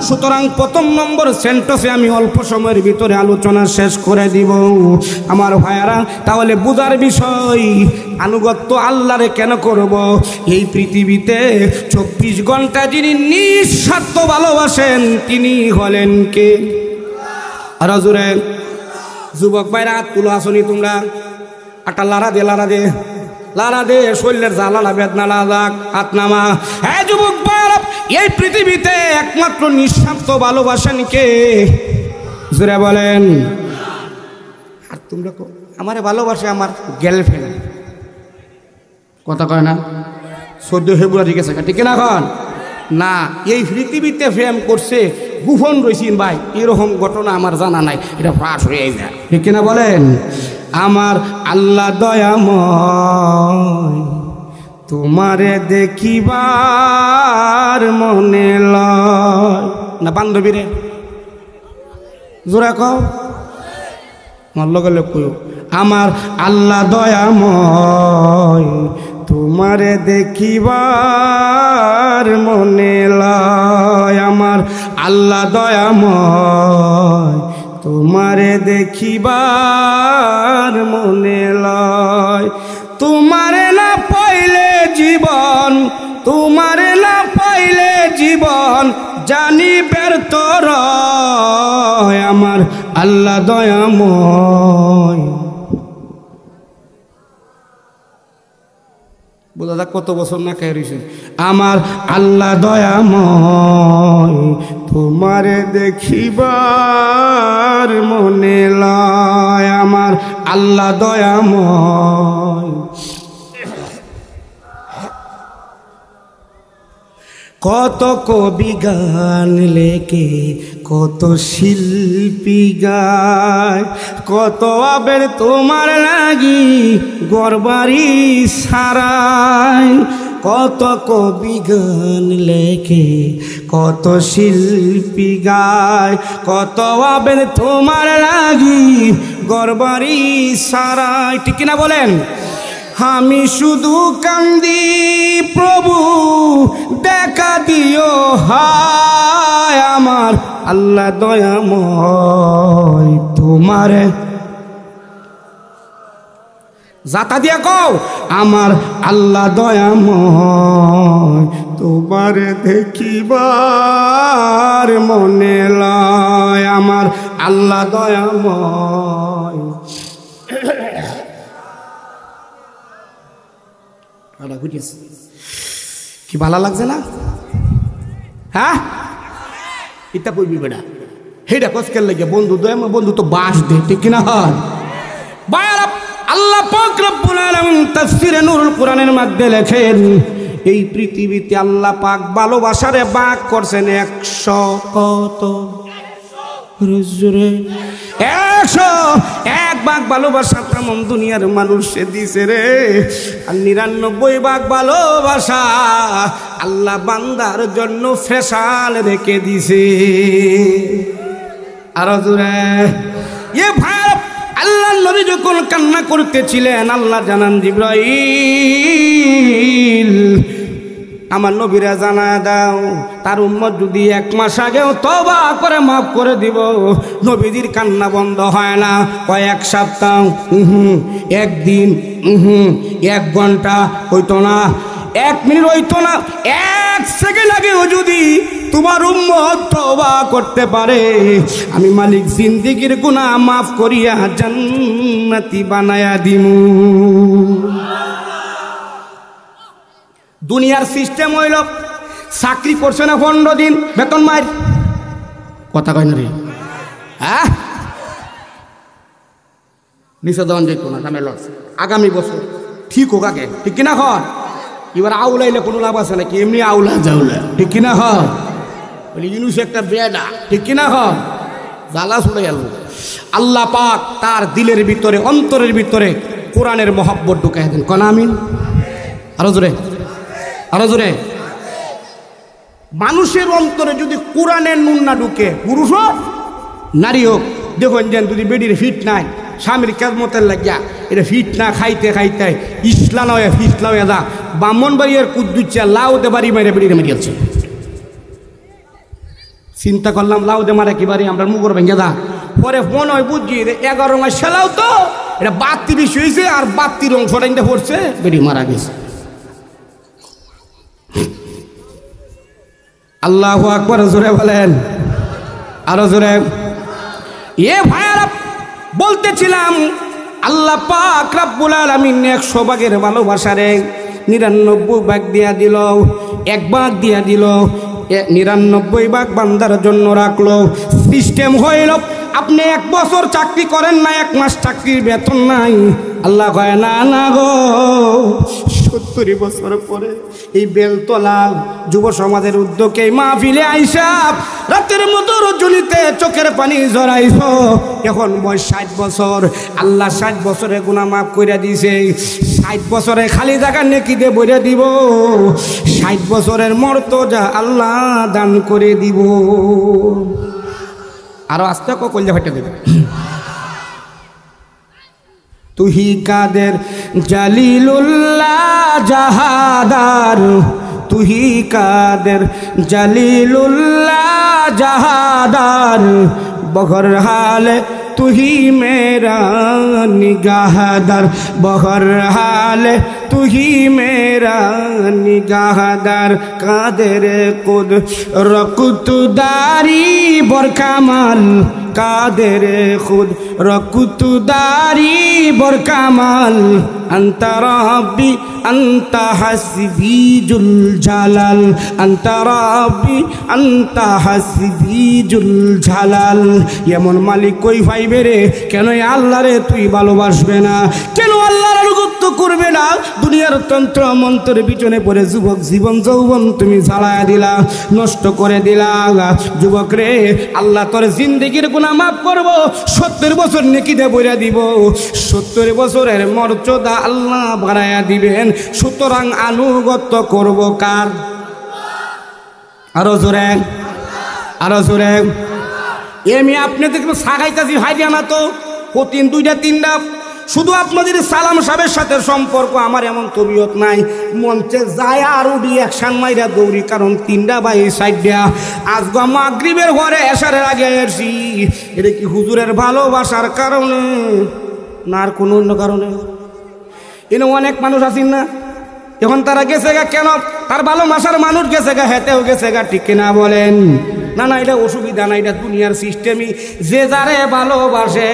সুতরাং 1 নম্বর সেন্টেন্সে আমি অল্প সময়ের ভিতরে আলোচনা শেষ করে দিব আমার ভাইয়ারা। তাহলে বুঝার বিষয়, আনুগত্য আল্লাহরে কেন করব? এই পৃথিবীতে 24 ঘন্টা যিনি নিঃস্বার্থ ভালোবাসেন তিনি হলেন কে? আরো জোরে। যুবক ভাইরা হাত তুলো, আসনি তোমরা? একটা লারা দে, লারা দে, লারা দে, শরীরের জ্বালা বেদনা লাগাক, হাত নামা। হ্যাঁ যুবক ভাইরা, এই পৃথিবীতে একমাত্র নিঃস্বার্থ ভালোবাসেন কে? জোরে বলেন। আর তোমরা আমারে ভালোবাসে আমার গার্লফ্রেন্ড, কথা কয় না? 14 ফেব্রুয়ারি গেছে, ঠিক না? এখন না, এই পৃথিবীতে প্রেম করছে গোপন রয়েছেন ভাই, এরকম ঘটনা আমার জানা নাই, এটা ফাঁস হয়ে যায়, ঠিক না বলেন? আমার আল্লাহ দয়াময়, তোমারে দেখিবার মনে লয় না। বান্ধবীরে জোরা কও, মল্ল গেলে কই, আমার আল্লাহ দয়াময়, তোমারে দেখিবার মনে লয়। আমার আল্লাহ দয়াময়, তোমারে দেখিবার মনে লয়। তোমারে না পাইলে জীবন, তোমারে না পাইলে জীবন জানি ব্যর্থ রয়। আমার আল্লাহ দয়াময়। বোঝা যাক কত বছর না খেয়ে রয়েছে। আমার আল্লাহ দয়াময়, তোমারে দেখিবার মনে লয়। আমার আল্লাহ দয়াময়, কত কবি গান লেখে, কত শিল্পী গায়, কত আবের তোমার লাগি গরবারি সারায়। কত কবি গান লেখে, কত শিল্পী গায়, কত আবের তোমার লাগি গরবারি সারায়। ঠিক কিনা বলেন? আমি শুধু কান্দি প্রভু দেখা দিও হায় আমার আল্লাহ দয়াময় তোমারে। জাতা দিয়া কও, আমার আল্লাহ দয়াময় তোমারে দেখিবার মনে লয়, আমার আল্লাহ দয়াময়। কি ভালো লাগছে না? হ্যাঁ, এটা কইবি বেটা, হেটা কসকের লাগে বন্ধু দয়াময় বন্ধু তো বাস দে। ঠিক কিনা? হয় বায়ারা। আল্লাহ পাক রব্বুল আলামিন তাফসীরে নূরুল কুরআনের মধ্যে লেখেন, এই পৃথিবীতে আল্লাহ পাক ভালোবাসারে ভাগ করছেন 100 কত 101 ভাগ ভালোবাসা তেমন দুনিয়ার মানুষে দিছে রে। আর 99 ভাগ ভালোবাসা আল্লাহ বান্দার জন্য স্পেশাল রেখে দিছে। আরো জোরে এ ভাই, আল্লাহ নবী যখন কান্না করতেছিলেন, আল্লাহ জানান জিবরাইল আমার নবীরা জানায় দাও তার উম্মত যদি 1 মাস আগেও তওবা করে মাফ করে দিব। নবীদের কান্না বন্ধ হয় না। কয় 1 সপ্তাহ, 1 দিন, 1 ঘন্টা হইতো না, 1 মিনিট হইতো না, 1 সেকেন্ড আগেও যদি তোমার উম্মত তওবা করতে পারে, আমি মালিক জিন্দেগির গুনাহ মাফ করিয়া জান্নাতি বানায়া দিমু। দুনিয়ার সিস্টেম হইল, চাকরি করছে না 15 দিন বেতন মার, কথা কয় না রে। হ্যাঁ, নিচে দেওয়ান যেত না, নামে লস আগামী বছর ঠিক হোক আগে। ঠিক কিনা? হয় এবার আউলাইলে কোনো লাভ আছে নাকি? এমনি আউলা যাউলা। ঠিক কিনা? হয় বলি ইনুস একটা বেডা। ঠিক কিনা? হয় জ্বালা ছুড়ে গেল। আল্লাহ পাক তার দিলের ভিতরে, অন্তরের ভিতরে কোরআনের মহব্বত ঢুকাই দেন। কন আমিন। আরো জোরে, আরো জোরে। মানুষের অন্তরে যদি কোরআনের নুন না ঢুকে, পুরুষ হোক নারী হোক, দেখুন যেন যদি বেডির ফিট নাই, স্বামীর কেজমতের লাগিয়া এটা ফিট না খাইতে খাইতে ইসলাম হয়ে ফিসলা হয়ে যা ব্রাহ্মণ বাড়িয়ার কুদ্দুচ্ছা লাউতে বাড়ি মেরে বেডিরে মেরিয়েছে। চিন্তা করলাম লাউতে মারে কি বাড়ি আমরা মুগর ভেঙে দা। পরে মনে হয় বুঝছি 11 মাস সেলাও তো এটা বাত্তি বেশি হয়েছে, আর বাত্তির অংশটা কিন্তু পড়ছে, বেডি মারা গেছে। আল্লাহু আকবার জোরে বলেন, আরো জোরে। এ ভাইয়ারা বলতেছিলাম আল্লাহ পাক রব্বুল আলামিন 100 ভাগের ভালোবাসারে 99 ভাগ দিয়া দিল, 1 ভাগ দিয়া দিল, 99 ভাগ বান্দার জন্য রাখলো। সিস্টেম হইল আপনি 1 বছর চাকরি করেন না, 1 মাস চাকরির বেতন নাই, আল্লাহ কয় না না গো 70 বছর পরে এই বেলতলা যুব সমাজের উদ্যোগে মাহফিলে আইসা রাতের মতো রজনীতে চোখের পানি ঝরাইছ, এখন বয়স 60 বছর, আল্লাহ 60 বছরে গুনাহ মাফ করে দিয়েছে, 60 বছরে খালি জায়গা নেকিতে বইরে দিব, 60 বছরের মর্যাদা আল্লাহ দান করে দিব। আরো আস্তে কইলে ফাটে দেবে। তুহি কাদের জালিলুল্লাহ জাহাদার, তুহি কাদের জালিলুল্লাহ জাহাদার, বহর হালে তুহি মেরা নিগাহদার, বহর হালে তুহি মেরা নিগাহদার, কাদের কুদ রকুতদারি বরকামাল কাদের খুদ রকুতদারি বর কামাল আন্তা রব্বি আন্তা হাসবি জুল জালাল আন্তা রব্বি আন্তা হাসবি জুল জালাল। এমন মালিক কই পাইবে রে? কেন আল্লাহরে তুই ভালোবাসবে না? কেন আল্লাহর আনুগত্য করবে না? দুনিয়ার তন্ত্র মন্ত্রের পিছনে পড়ে যুবক জীবন যৌবন তুমি জ্বালায়া দিলা, নষ্ট করে দিলা। যুবক রে, আল্লাহ তোর জিন্দেগির গুনাহ মাফ করব, 70 বছর নেকিতে বইরা দিব, 70 বছরের মর্যাদা আল্লাহ বাড়ায়া দিবেন। সুতরাং আনুগত্য করব কার? আরো জোরে, আরো জোরে। এমনি আপনি দেখবেন সাগাইতাছি হাইরিয়া না তো প্রতিদিন 2টা 3টা। শুধু আপনাদের সালাম সাহেবের সাথে সম্পর্ক আমার এমন তবিয়ত নাই, মঞ্চে যায় আর উঠি একশান মাইরা দৌড়ি, কারণ 3টা বা এই সাইডটা আজকে মাগরিবের ঘরে এসারের আগে এসি। এটা কি হুজুরের ভালোবাসার কারণে না আর কোনো অন্য কারণে? এনে অনেক মানুষ আছেন না, এখন তারা গেছে গা কেন? তার ভালোবাসার মানুষ গেছে গা, হেতেও গেছে গা, ঠিক কিনা বলেন? না না, এটা অসুবিধা না, এটা দুনিয়ার সিস্টেমই। যে যারে ভালোবাসে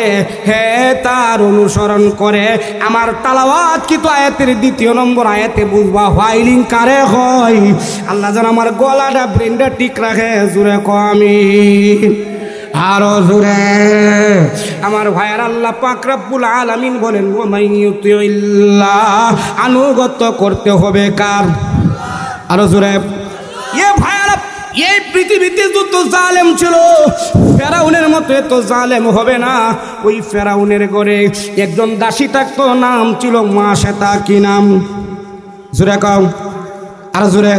হে তার অনুসরণ করে। আমার তালাওয়াত কিন্তু আয়াতের 2 নম্বর আয়াতে বুঝবা ফাইলিং কারে হয়। আল্লাহ যেন আমার গলাটা ব্রেনটা ঠিক রাখে। জুড়ে আমিন, আরো জোরে। আমার ভাইয়ার আল্লাহ পাক রব্বুল আলামিন বলেন ওয়া মাইয়ুতিল্লাহ, আনুগত্য করতে হবে কার? আরো জোরে। এ ভাইয়ারা, এই পৃথিবীতে যত জালেম ছিল ফেরাউনের মতো এত জালেম হবে না। ওই ফেরাউনের ঘরে একজন দাসী থাকতো, নাম ছিল মাশেতা। কি নাম? জোরে কও, আরো জোরে।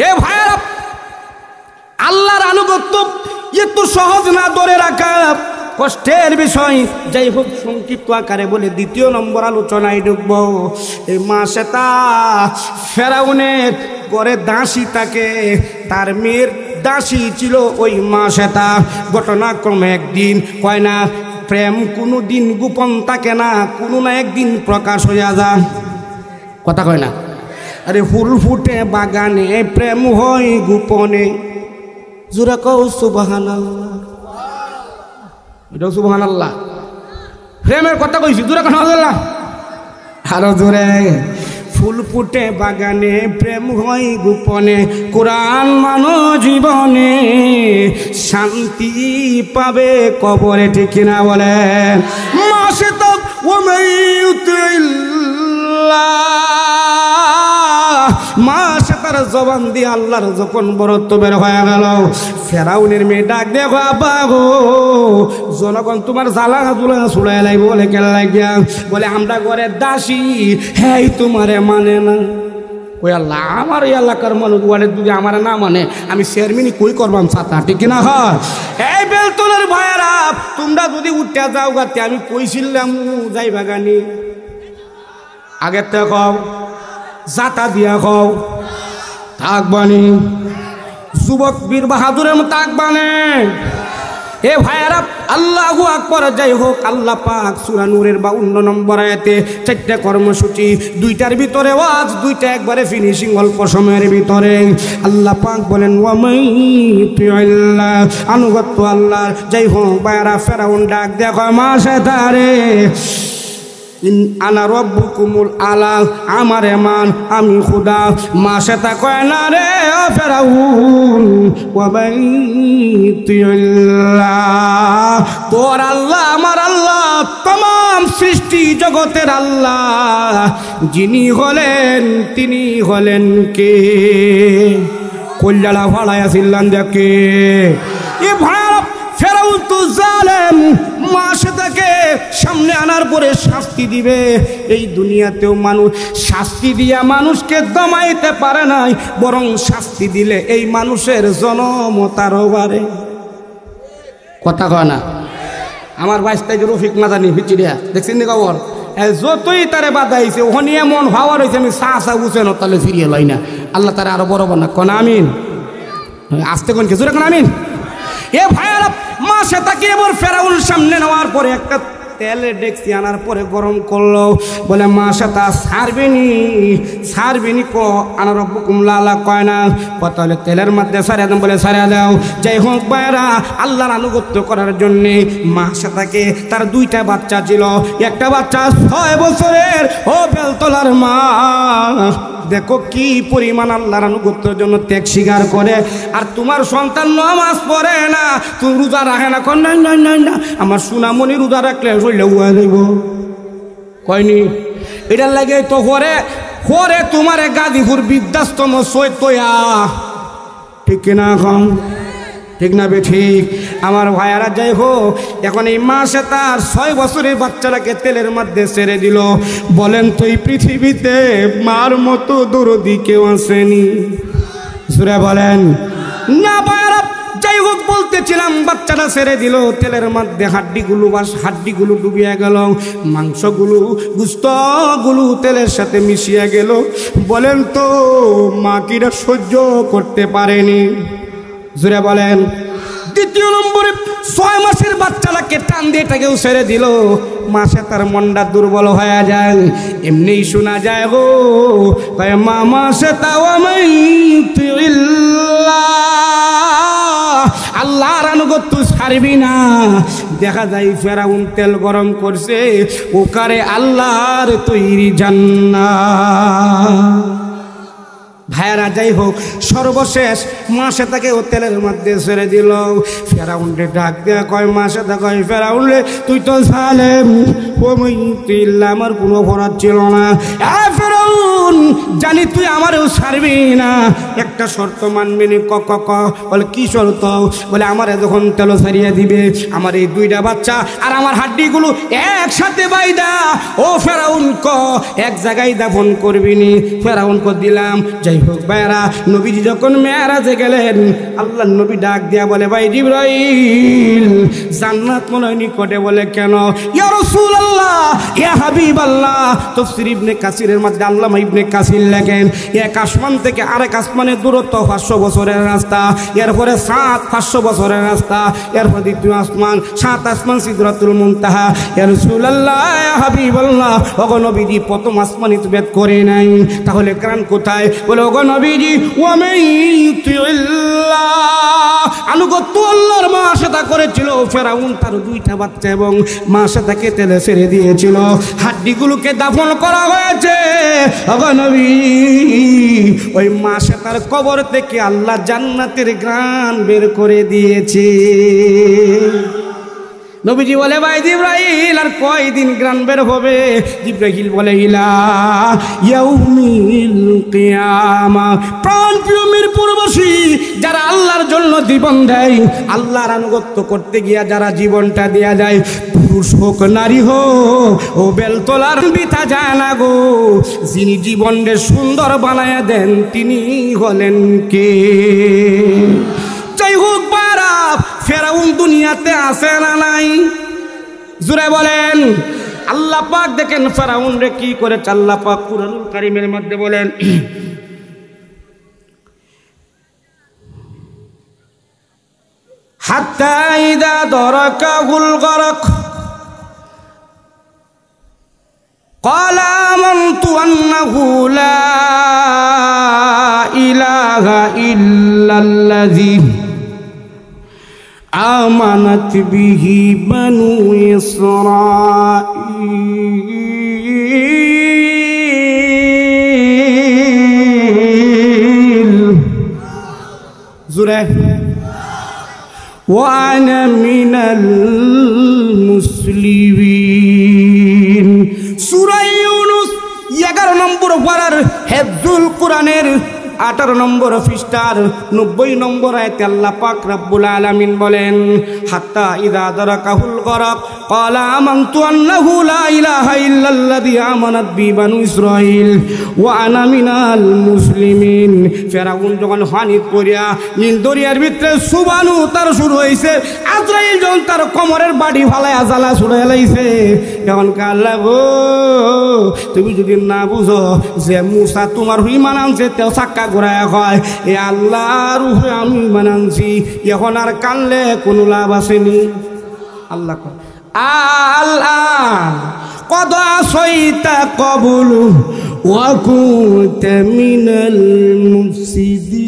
এ ভাইয়ারা, আল্লাহর আনুগত্য এত সহজ না, ধরে রাখা কষ্টের বিষয়। যাই হোক, সংক্ষিপ্ত আকারে বলে 2 নম্বর আলোচনায় ঢুকব। এই মাশেতা ফেরাউনের ঘরে দাসী থাকে, তার মেয়ের দাসী ছিল ওই মাশেতা। ঘটনাক্রমে একদিন, কয় না প্রেম কোনো দিন গোপন থাকে না, কোনো না একদিন প্রকাশ হইয়া যায়। কথা কয় না? আরে ফুল ফুটে বাগানে, প্রেম হয় গোপনে। জোরে কও সুবহানাল্লাহ। এটাও সুবহানাল্লাহ, প্রেমের কথা কইছি। জোরে কও আল্লাহ, আরো জোরে। ফুল ফুটে বাগানে, প্রেম হয় গোপনে। কোরআন মানো জীবনে, শান্তি পাবে কবরে, ঠিক কিনা বলেন? মাশেতা ওয়া মাইয়ুতিল্লাহ, মাশেতার জবান দিয়ে আল্লাহর যখন বরত্ব বের হয়ে গেল, ফেরাউনের মেয়ে ডাক দেখো, আব্বা গো, জনগণ তোমার জ্বালা জুলা ছুড়াই লাগবে। বলে কেন লাগিয়া? বলে আমরা ঘরের দাসী, হ্যাঁ তোমারে মানে না। ওই আল্লাহ, আমার এই এলাকার মানুষ ওয়ার্ডের যদি আমার না মানে আমি চেয়ারম্যানই কই করবাম ছাতা, ঠিক কিনা? হয় এই বেলতলের ভাইয়ারা, তোমরা যদি উঠতে যাও গাতে, আমি কইছিলাম যাই বাগানি আগের থেকে কও, জাতা দিয়া কও, থাকবানি যুবক বীর বাহাদুরের মতো থাকবানে। এ ভাইয়ারা, আল্লাহু আকবার। যাই হোক, আল্লাহ পাক সূরা নূরের 52 নম্বর আয়াতে 4টা কর্মসূচি, 2টার ভিতরে ওয়াজ, 2টা একবারে ফিনিশিং অল্প সময়ের ভিতরে। আল্লাহ পাক বলেন ওয়া মাইয়ুতিল্লাহ, আনুগত্য আল্লাহর। যাই হোক ভাইয়ারা, ফেরাউন ডাক দেখো মাশেতারে, আনা রব্বুকুমুল আলা, আমার মান, আমি খুদা। মাশেতা কয় না রে ফেরাউন, ওয়া মাইয়ুতিল্লাহ, তোর আল্লাহ আমার আল্লাহ, तमाम সৃষ্টি জগতের আল্লাহ, যিনি হলেন তিনি হলেন কে? কল্যাণা ভাড়ায় আসিলেন দেখে। এ ভাড়া ফেরাউন তো জালেম, মাশেতাকে সামনে আনার পরে শাস্তি দিবে। এই দুনিয়াতেও মানুষ শাস্তি দিয়া মানুষকে দমাইতে পারে নাই, বরং শাস্তি দিলে এই মানুষের জনম তারও বাড়ে। কথা কয় না? আমার 22 তারিখে রফিক মাদানি ভিচিরিয়া দেখছেন নি খবর? যতই তারে বাধাইছে ওখানে এমন ভাবার হয়েছে, আমি চা বুঝে না তাহলে ফিরিয়ে লই না। আল্লাহ তারা আরো বড় না কোন আমিন, আসতে কোন কিছু কোন আমিন। এ ভাইয়ারা, মাশেতাকে এবার ফেরাউনের সামনে নেওয়ার পরে একটা তেলে ডেকছি আনার পরে গরম করলো বলে মাসা তা ছাড়বেনি কো আনার কুমলা কয় না তাহলে তেলের মধ্যে সারিয়া দাম বলে সারিয়া দাও। যাই হোক ভাইরা, আল্লাহর আনুগত্য করার জন্যে মাসা তাকে তার 2টা বাচ্চা ছিল, একটা বাচ্চা 6 বছরের, ও বেলতলার মা দেখো কি পরিমাণ আল্লাহর আনুগত্যের জন্য ত্যাগ স্বীকার করে। আর তোমার সন্তান নামাজ পড়ে না, তুমি রোজা রাখে না, কন না আমার সোনামণি রোজা রাখলে শরীরে উয়া যাইব কয়নি। এটার লাগে তো করে তোমার গাজীপুর বৃদ্ধাশ্রম সৈতয়া, ঠিক কিনা এখন ঠিক না বে ঠিক আমার ভাইয়ারা। যাই হোক, এখন এই মাসে তার 6 বছরের বাচ্চাটাকে তেলের মধ্যে ছেড়ে দিল। বলেন তো এই পৃথিবীতে মার মতো দরদি কেউ আসেনি? সুরে বলেন না ভাইয়ারা। যাই হোক, বলতেছিলাম বাচ্চাটা ছেড়ে দিল তেলের মধ্যে, হাড্ডিগুলো ডুবিয়ে গেল, মাংসগুলো গুস্তগুলো তেলের সাথে মিশিয়ে গেল। বলেন তো মা কিরা সহ্য করতে পারেনি? জুড়ে বলেন। দ্বিতীয় নম্বরে 6 মাসের বাচ্চাটাকে টান দিয়ে এটাকেও ছেড়ে দিল। মাসে তার মনটা দুর্বল হয়ে যায়। এমনি শোনা যায় গো মামা সে তাও আল্লাহর আনুগত্য ছাড়বি না। দেখা যায় ফেরাউন তেল গরম করছে, ওকারে আল্লাহর তৈরি জান্নাত। ভাইয়ারা, যাই হোক, সর্বশেষ মাসে তাকে ও তেলের মধ্যে ছেড়ে দিল। ফেরাউনরে ডাক দেয়া কয় মাসে তা কয় ফেরাউন রে তুই তো জালেম, তুই আমার কোনো অপরাধ ছিল না। ফেরাউন জানি তুই আমারও ছাড়বি না, একটা শর্ত মানবি নি। বলে কি শর্ত? বলে আমারে যখন তেল ছাড়িয়ে দিবে আমার এই 2টা বাচ্চা আর আমার হাড্ডিগুলো একসাথে বাইদা ও ফেরাউন এক জায়গায় দাফন করবি নি। ফেরাউন দিলাম। যাই হোক ভাইরা, নবীজি যখন মেরাজে গেলেন, আল্লাহ নবী ডাক দিয়া বলে ভাই জিবরাইল জান্নাত মনে হয় নিকটে। বলে কেন? ইয়া রাসূলুল্লাহ, ইয়া হাবিবাল্লাহ। তাফসীর ইবনে কাসিরের মধ্যে আল্লামা ইবনে কাসির লেখেন, এক আসমান থেকে আরেক আসমানের দূরত্ব 500 বছরের রাস্তা, এরপরে 500 বছরের রাস্তা, এরপর দ্বিতীয় আসমান, 7 আসমান সিদরাতুল মুনতাহা। ইয়া রাসূলুল্লাহ, ইয়া হাবিবাল্লাহ, ওগো নবীজি প্রথম আসমানই তো ভেদ করে নাই, তাহলে কারণ কোথায়? বলে ওগো নবীজি আনুগত্য আল্লাহর মা সাথে করেছিল। ফেরাউন তার 2টা বাচ্চা এবং মা সাথে তেলে ছেড়ে দিয়েছিল, হাড্ডিগুলোকে দাফন করা হয়েছে। ওগো নবী, ওই মা সাথে কবর থেকে আল্লাহ জান্নাতের ঘ্রাণ বের করে দিয়েছে। নবীজি বলে ভাই জিবরাইল আর কয়দিন গ্রান বের হবে? জিবরাইল বলে ইলা ইয়াউমিল কিয়ামা। প্রাণপ্রিয় মিরপুরবাসী, যারা আল্লাহর জন্য জীবন দেয়, আল্লাহর আনুগত্য করতে গিয়া যারা জীবনটা দেয়া যায়, পুরুষ হোক নারী হোক, ও বেলতলার বিথা যায় না গো। যিনি জীবনকে সুন্দর বানায়া দেন তিনি হলেন কে? যাই হোক বারা, ফেরাউন দুনিয়াতে আছে না নাই? জুড়ে বলেন। আল্লাহ পাক দেখেন ফেরাউন রে কি করেছে। আল্লাহ পাক কুরআনুল কারীমের মধ্যে বলেন, হাত্তা ইযা দারাকাহুল গরক قال آمنت أنه لا إله إلا الذي آمنت به بنو إسرائيل زره وأنا من المسلمين সূরা ইউনূস 11 নম্বর পারার হিফজুল কোরআনের 18 নম্বর পৃষ্ঠার 90 নম্বর আয়াতে আল্লাহ পাক রব্বুল আলামিন বলেন, হাত্তা ইযা দারাকাহুল গরক ক্বালা আমানতু আন্নাহু লা ইলাহা ইল্লাল্লাযী আমানাত বি বানু ইসরাঈল ওয়া আনা মিনাল মুসলিমিন। ফেরাউন যখন পানি পড়িয়া নীল দরিয়ার ভিতরে সুবানু তার শুরু হইছে, আজরাইল যখন তার কোমরের বাড়ি ফালায়া জ্বালা ছুড়ে লাইছে, এখন আল্লাহ গো তুমি যদি না বুঝো যে মুসা তোমার ঈমান আনছে তেও সাক্কা ঘুরায় হয়, এ আল্লাহর উপরে আমি ঈমান আনছি, এখন আর কানলে কোনো লাভ আসেনি। আল্লাহ আল্লাহ কদ আসইতা কবুলু ওয়া কুনতা মিনাল মুফসিদিন।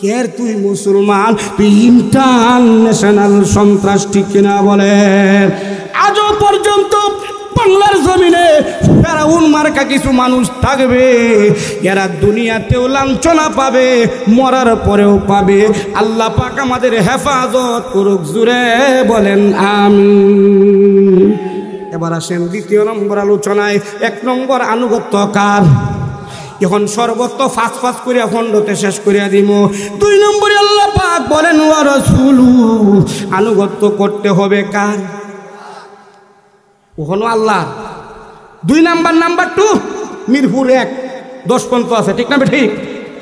কের তুই মুসলমান, তুই ইন্টারন্যাশনাল সন্ত্রাস, ঠিক কিনা বলে? আজও পর্যন্ত বাংলার জমিনে ফেরাউন মার্কা কিছু মানুষ থাকবে, এরা দুনিয়াতেও লাঞ্ছনা পাবে, মরার পরেও পাবে। আল্লাহ পাক আমাদের হেফাজত করুক, জুড়ে বলেন আমিন। এবার আসেন দ্বিতীয় নম্বর আলোচনায়। 1 নম্বর আনুগত্য কার? এখন সর্বত্র ফাঁস ফাঁস করিয়া খণ্ডতে শেষ করিয়া দিব। 2 নম্বরে আল্লাহ পাক বলেন ওয়া রাসূলু, আনুগত্য করতে হবে কার? ওখানে আল্লাহ। 2 নাম্বার, নাম্বার 2 মিরপুর 1 10 পর্যন্ত আছে, ঠিক না ঠিক?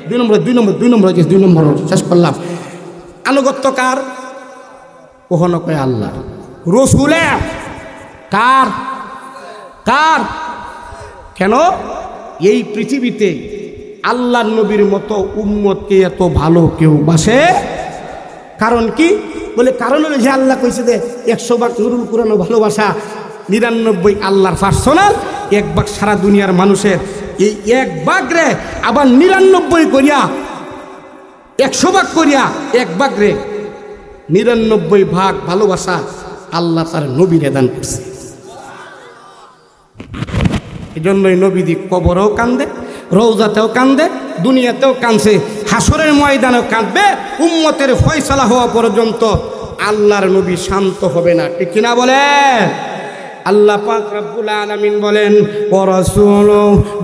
2 নম্বর শেষ করলাম। আনুগত্য কার? ওখানে কয় আল্লাহ। রসুলে কার? কার? কেন? এই পৃথিবীতে আল্লাহ নবীর মতো উম্মতকে এত ভালো কেউ বাসে। কারণ কি? বলে কারণ হলো যে আল্লাহ কইছে যে 100 ভাগ নুরুল কুরআন ভালোবাসা, 99 আল্লাহর পার্সোনাল, 1 ভাগ সারা দুনিয়ার মানুষের। এই 1 ভাগ রে আবার 99 করিয়া 100 ভাগ করিয়া 1 ভাগ রে 99 ভাগ ভালোবাসা আল্লাহ তার নবীরে দান করছে। এই জন্যই নবীদি কবরেও কান্দে, রওজাতেও কান্দে, দুনিয়াতেও কাঁদছে, হাসরের ময়দানেও কাঁদবে। উম্মতের ফয়সালা হওয়া পর্যন্ত আল্লাহর নবী শান্ত হবে না, ঠিক কিনা বলে? আল্লাহ পাক রব্বুল আলামিন বলেন ওয়া রাসূল।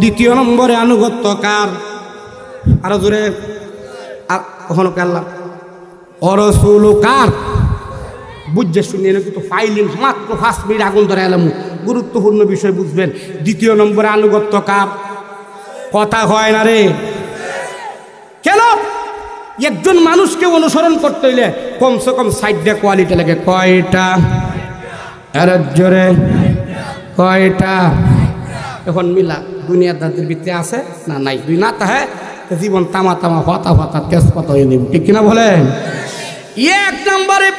2 নম্বরে আনুগত্য কার? আরো জোরে কখনো আল্লাহ ওয়া রাসূল কার? বুঝছে শুনিয়ে কিন্তু ফাইলিং মাত্র 5 মিনিট আগুন ধরে এলাম, গুরুত্বপূর্ণ বিষয় বুঝবেন। 2 নম্বরে আনুগত্য কার? কথা হয় না রে। কেন? একজন মানুষকে অনুসরণ করতে হইলে কমসে কম 60টা কোয়ালিটি লাগে। কয়টা? আরে জোরে কয়টা? এখন মিলা দুনিয়ার দাদের ভিতরে আছে না নাই? 2 না তাহে জীবন তামা তামা হতা হতা তেজপাতা হয়ে নেব, ঠিক কিনা বলেন? 1 নম্বরে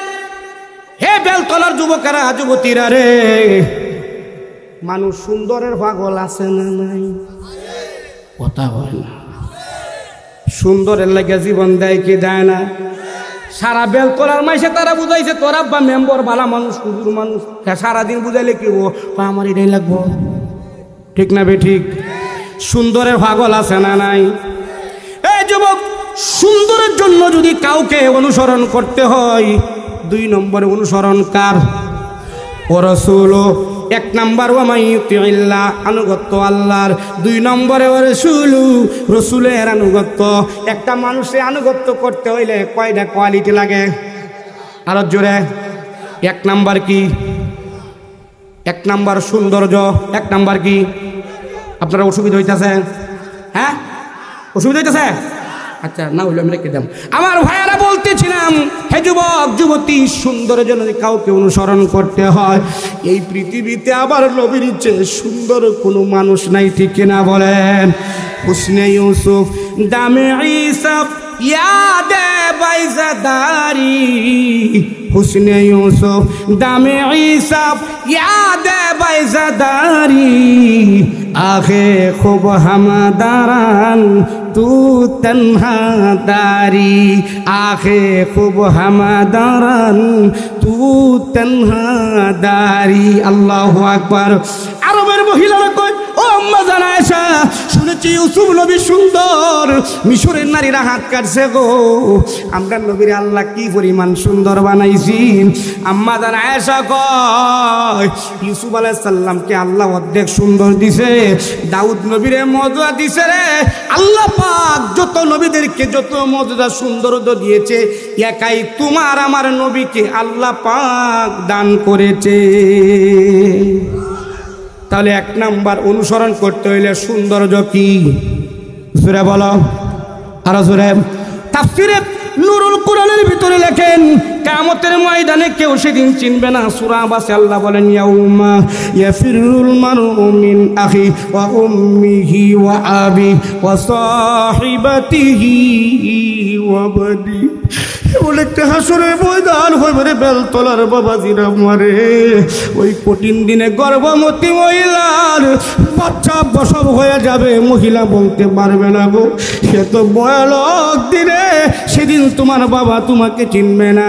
হে বেলতলার যুবকেরা, যুবতীরা রে, মানুষ সুন্দরের পাগল আছে না নাই? কথা হয় না। সুন্দরের লাগে জীবন দেয় কি দেয় না? সারা বেলতলার মাইসে তারা বুঝাইছে তোর আব্বা মেম্বার ভালো মানুষ, হুজুর মানুষ, সারাদিন বুঝাইলে কি আমার এটাই লাগবো, ঠিক না বে ঠিক? সুন্দরের পাগল আছে না নাই? এই যুবক, সুন্দরের জন্য যদি কাউকে অনুসরণ করতে হয়, 2 নম্বরে অনুসরণ কার? ও রাসূল। 1 নম্বর ওয়া মাইয়ুতিল্লাহ, আনুগত্য আল্লাহর। 2 নম্বরে ও রাসূল, রাসূলের আনুগত্য। একটা মানুষের আনুগত্য করতে হইলে কয়টা কোয়ালিটি লাগে? আরো জোরে। 1 নম্বর কি? 1 নম্বর সৌন্দর্য। 1 নম্বর কি? আপনারা অসুবিধা হইতেছে? হ্যাঁ, অসুবিধা হইতেছে? আচ্ছা, না হইলে আমি রেখে দাম। আমার ভাইয়ারা বলতেছিলাম, হে যুবক যুবতী, সুন্দরের জন্য কাউকে অনুসরণ করতে হয়, এই পৃথিবীতে আবার নবীর চেয়ে সুন্দর কোনো মানুষ নাই, ঠিক কিনা বলেন? হুসনে ইউসুফ দামে ঈসা ইয়াদে বাইজাদারি, হুসনে ইউসুফ দামে ঈসা ইয়াদে বাইজাদারি, আখে খুব হামাদারান তু তন্হা দারি, আখে খুব হামাদারান তু তন্হা দারি। আল্লাহু আকবার। আরবের মহিলারা কয়, ও আম্মা জান আয়েশা, শুনেছি ইউসুফ নবী সুন্দর, মিশরের নারীরা হাত কাটছে গো। আমরা নবীর আল্লাহ কি পরিমাণ সুন্দর বানাইছি। আম্মা জান আয়েশা কয়, ইউসুফ আলাইহিস সালামকে আল্লাহ অর্ধেক সুন্দর দিছে, দাউদ নবীরে মর্যাদা দিছে রে। আল্লাহ পাক যত নবীদেরকে যত মর্যাদা সুন্দরতা দিয়েছে, একাই তোমার আমার নবীকে আল্লাহ পাক দান করেছে। তাহলে 1 নাম্বার অনুসরণ করতে হইলে সৌন্দর্য কি? জোরে বলো, আরো জোরে। তাফসীরে নুরুল কোরআনের ভিতরে লেখেন কিয়ামতের ময়দানে কেউ সেদিন চিনবে না। সূরা আবাসে আল্লাহ বলেন ইয়াউমা ইয়াফিরুল মারউ মিন আখি ওয়া উম্মিহি ওয়া আবি ওয়া সাহিবাতিহি ওয়া বানি। বলে একটা হাসরের ময়দান হইবে রে বেলতলার বাবাজিরা মারে। ওই কঠিন দিনে গর্ভবতী মহিলার বাচ্চা প্রসব হয়ে যাবে, মহিলা বলতে পারবে না গো। সে তো ভয়ানক দিনে, সেদিন তোমার বাবা তোমাকে চিনবে না।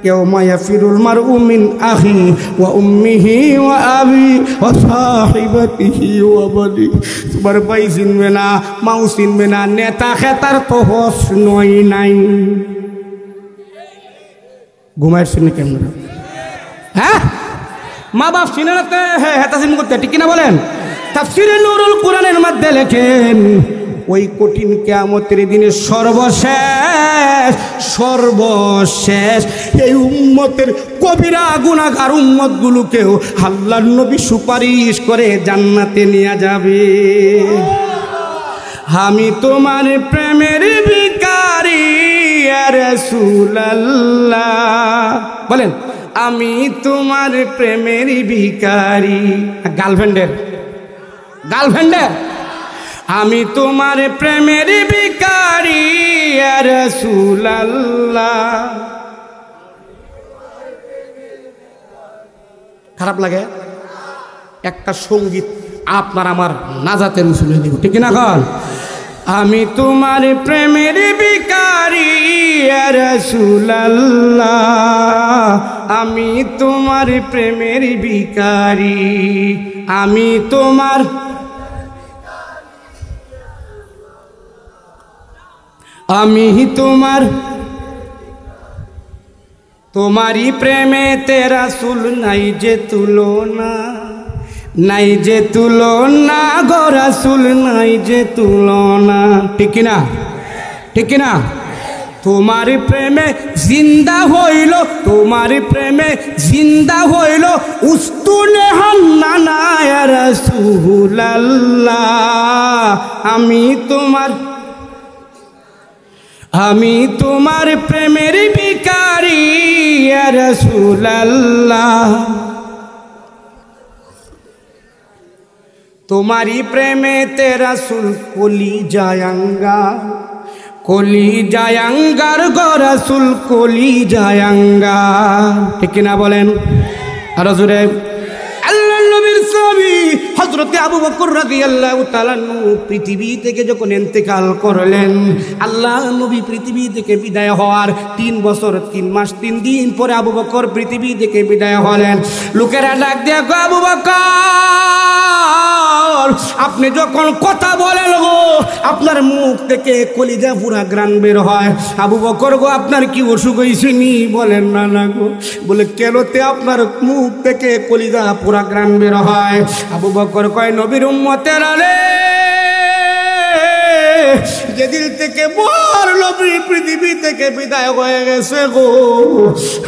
ইয়াউমা ইয়াফিরুল মারউ মিন আখি ওয়া উম্মিহি ওয়া আবি ওয়া সাহিবাতিহি ওয়া বানি। তোমার ভাই চিনবে না, মাও চিনবে না, নেতা খেতার তো হোশ নয় নাই। ঘুমায়ের চিনি কেমন? হ্যাঁ, মা বাপ চিনে না তো হেতা চিনি করতে, ঠিক কিনা বলেন? তাফসীরে নুরুল কোরআনের মধ্যে লেখেন ওই কঠিন কিয়ামতের দিনে সর্বশেষ এই উম্মতের কবিরা গুনাহগার উম্মতগুলোকেও আল্লাহর নবী সুপারিশ করে জান্নাতে নিয়ে যাবে। আমি তোমার প্রেমের ভিখারি ইয়া রাসূলুল্লাহ, বলেন আমি তোমার প্রেমের ভিখারি। গার্লফ্রেন্ডের আমি তোমার প্রেমের ভিখারি ইয়া রাসূলুল্লাহ। খারাপ লাগে? একটা সঙ্গীত আপনার আমার নাজাতের উসুল হয়ে দিব, ঠিক না? কন আমি তোমার প্রেমের ভিখারি ইয়া রাসূলুল্লাহ, আমি তোমার প্রেমের ভিখারি, আমি তোমারই প্রেমেতে রাসূল নাই যে তুলনা, নাই যে তুলনা গো রাসূল নাই যে তুলনা, ঠিক না? তোমার প্রেমে জিন্দা হইল, তোমার প্রেমে জিন্দা হইল উস্তুনে হান্নানা ইয়া রাসূলুল্লাহ। আমি তোমার প্রেমের ভিখারি ইয়া রাসূলুল্লাহ। তোমারি প্রেমেতে রাসূল কলি জায়াঙ্গার গো রাসূল কলি জায়াঙ্গার, ঠিক না বলেন? আর জোরে আল্লাহর নবীর সাহাবী হযরত আবু বকর রাদিয়াল্লাহু তাআলা পৃথিবী থেকে যখন ইন্তেকাল করলেন, আল্লাহ নবী পৃথিবী থেকে বিদায় হওয়ার 3 বছর 3 মাস 3 দিন পরে আবু বকর পৃথিবী থেকে বিদায় হলেন। লোকেরা ডাক দিয়ে কয় আবু বকর আপনি যখন কথা বলেন গো আপনার মুখ থেকে কলিজা পুরা গ্রান বের হয়। আবু বকর গো আপনার কি অসুখ হয়েছে নি? বলেন না গো। বলে কেনতে আপনার মুখ থেকে কলিজা পুরা গ্রান বের হয়? আবু বকর কয় নবীর উম্মতেরা রে, যেদিন থেকে বড় নবী পৃথিবী থেকে বিদায় হয়ে গেছে গো,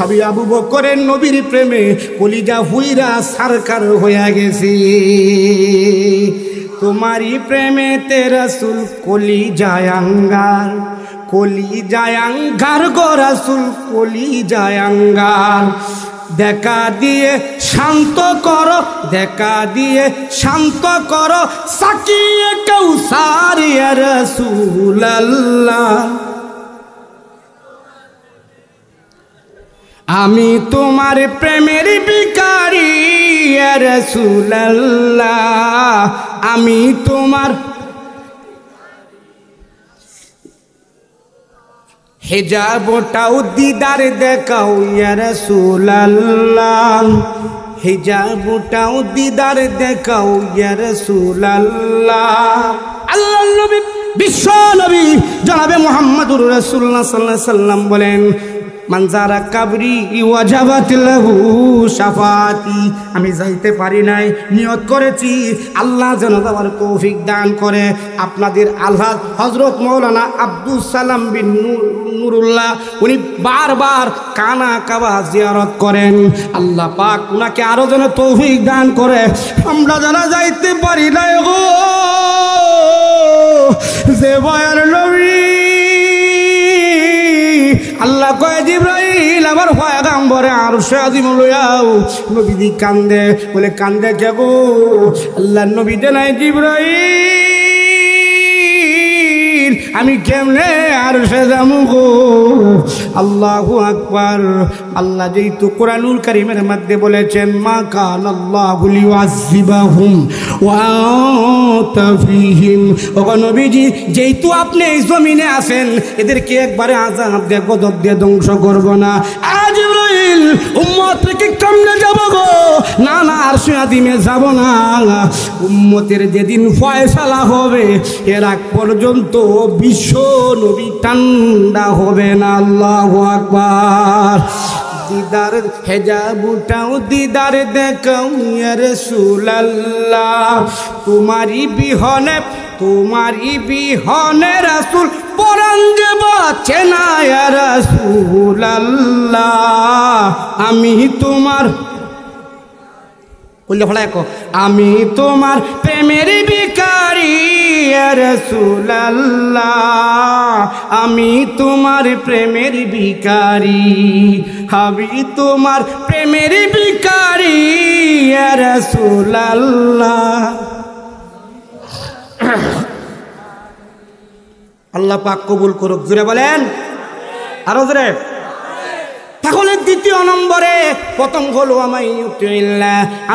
আমি আবু বকরের নবীর প্রেমে কলিজা হুইরা সারকার হয়ে গেছি। তোমারই প্রেমেতে রাসূল কলি জায়াঙ্গার গো রাসূল কলি জায়াঙ্গার। দেখা দিয়ে শান্ত করো সাকিয়ে কাউসার ইয়া রাসূলুল্লাহ। আমি তোমার প্রেমের ভিখারি ইয়া রাসূলুল্লাহ, আমি তোমার হিজাবটাও দিদার দেখাও ইয়া রাসূলুল্লাহ, হিজাবটাও দিদার দেখাও ইয়া রাসূলুল্লাহ। আল্লাহর নবী বিশ্ব নবী জনাবে মুহাম্মদুর রাসূলুল্লাহ সাল্লাল্লাহু আলাইহি সাল্লাম বলেন মানজারা কাবরি ওয়াজাবাত লাহু শাফাতি। আমি যাইতে পারি নাই, নিয়ত করেছি আল্লাহ যেন আমার তৌফিক দান করে। আপনাদের আল্লাহ হযরত মাওলানা আব্দুল সালাম বিন নুরুল্লাহ উনি বারবার কানা কাবা জিয়ারত করেন। আল্লাহ পাক উনাকে আরো যেন তৌফিক দান করে। আমরা যারা যাইতে পারি নাই গো, যে বয়ার নবী আল্লাহ কয় জিবরাইল আমার পয়গম্বরে আরশে আজিম লইয়াও। নবী কান্দে, বলে কান্দে কে গো? আল্লাহ নবী জানায় জিবরাইল আমি কেমনে আরশে যামু গো? আল্লাহু আকবার। আল্লাহ যেহেতু কোরআনুল কারীমের মধ্যে বলেছেন মা কানাল্লাহু লিউআযিবাহুম ওয়া আনতা ফীহিম, ও নবীজি যেহেতু আপনি এই জমিনে আছেন এদেরকে একবারে আযাব দিয়ে গজব দিয়ে ধ্বংস করব না। জিবরাইল উম্মতকে কেমনে যাব গো? না না আরশে আযিমে যাব না, উম্মতের যেদিন ফয়সালা হবে এর আগ পর্যন্ত বিশ্ব নবী ঠান্ডা হবে না। আল্লাহু আকবার। দিদার হেজাব উঠাও, দিদার দেখাও ইয়া রাসূলুল্লাহ, তোমারি বিহনে রাসূল পরাণ যে বাঁচে না ইয়া রাসূলুল্লাহ। আমি তোমার বললে ফলা এক, আমি তোমার প্রেমের ভিখারি ইয়া রাসূলুল্লাহ, আমি তোমার প্রেমের ভিখারি, আমি তোমার প্রেমের ভিখারি ইয়া রাসূলুল্লাহ। আল্লাহ পাক কবুল করুক। জোরে বলেন, আরো জোরে। তাহলে দ্বিতীয় নম্বরে, প্রথম হলো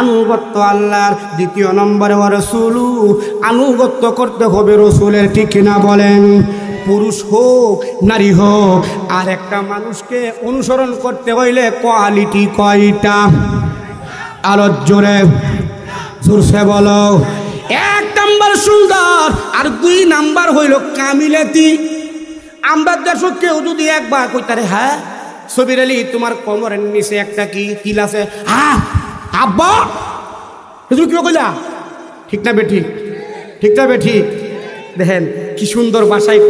আনুগত্য আল্লাহর, দ্বিতীয় নম্বরে রাসূলু আনুগত্য করতে হবে রসুলের, ঠিক কিনা বলেন? পুরুষ হোক নারী হোক, আর একটা মানুষকে অনুসরণ করতে হইলে কোয়ালিটি কয়টা? আরো জোরে জোরসে বলো। এক নাম্বার সুন্দর, আর দুই নাম্বার হইল কামিলাতি। আমরা দেশ কেউ যদি একবার কইতারে হ্যাঁ সবির আলী তোমার কোমরের নিচে একটা কি কিল আছে, হ্যাঁ আব্বা হুজুর কি কইলা, ঠিক না বেঠি? ঠিক না বেঠি? দেখেন কি সুন্দর বাসায়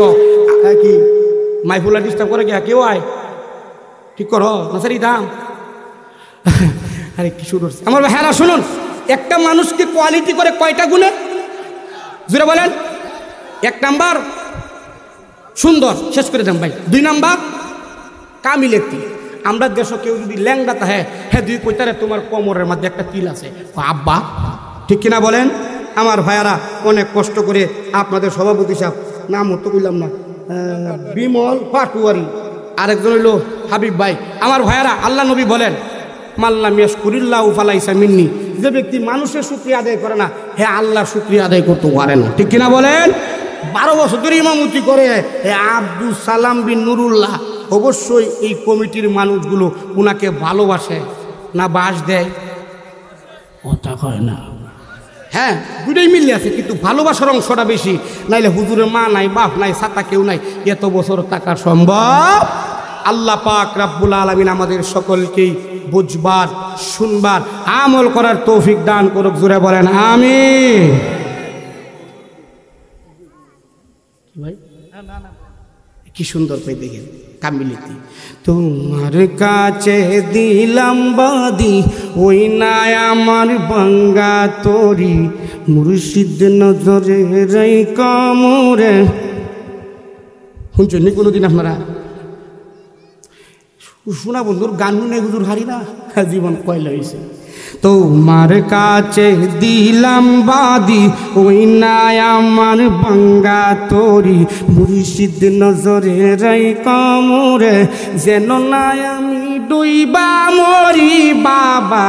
কি মাইফুলা ডিস্টার্ব করে গিয়া কেউ আয় ঠিক করো নাসারি দাম। আরে কি সুন্দর আমার ভাইরা শুনুন, একটা মানুষকে কোয়ালিটি করে কয়টা গুণে? জোরে বলেন। এক নাম্বার সুন্দর, শেষ করে দেন ভাই। দুই নাম্বার কামিলেতি। আমরা দেশ কেউ যদি ল্যাংড়া তা হ্যাঁ দুই কইতারে তোমার কোমরের মধ্যে একটা তিল আছে, আব্বা ঠিক কিনা বলেন? আমার ভাইয়ারা অনেক কষ্ট করে আপনাদের সভাপতি সাহেব, নাম তো কইলাম না, বিমল পাটুয়ারি, আরেকজন হইল হাবিব ভাই। আমার ভাইয়ারা আল্লাহ নবী বলেন মাল্লাম ইয়াশকুরিল্লাহু ফালাইসা মিন্নি, যে ব্যক্তি মানুষের শুকরিয়া আদায় করে না হে আল্লাহর শুকরিয়া আদায় করতে পারে না, ঠিক কিনা বলেন? 12 বছর ধরে ইমামতি করে হে আব্দুল সালাম বিন নুরুল্লাহ। অবশ্যই এই কমিটির মানুষগুলো উনাকে ভালোবাসে না বাস দেয়? কথা কয় না। হ্যাঁ দুটাই মিলে আছে, কিন্তু ভালোবাসার অংশটা বেশি। নাইলে হুজুরের মা নাই, বাপ নাই, ছাতা কেউ নাই, এত বছর থাকা সম্ভব? আল্লাহ পাক রাব্বুল আলামিন আমাদের সকলকেই বুঝবার, শুনবার, আমল করার তৌফিক দান করুক। জোরে বলেন আমিন। ভাই কি সুন্দর করে দেখেন কামিলিতি। তোমার কাছে দিলাম বাদি ওই নাই আমার বাঙ্গা তরি, মুর্শিদ নজরে রাই কামরে। শুনছেন নি কোনোদিন আপনারা? শোনা বন্ধুর গান শুনে হুজুর হারি না, জীবন কয়লা হয়েছে। তোমার কাছে দিলাম বাদি ওই নাই আমার বাঙ্গা তরি, মুর্শিদ নজরে রাই কামরে, যেন নাই আমি ডুইবা মরি বাবা।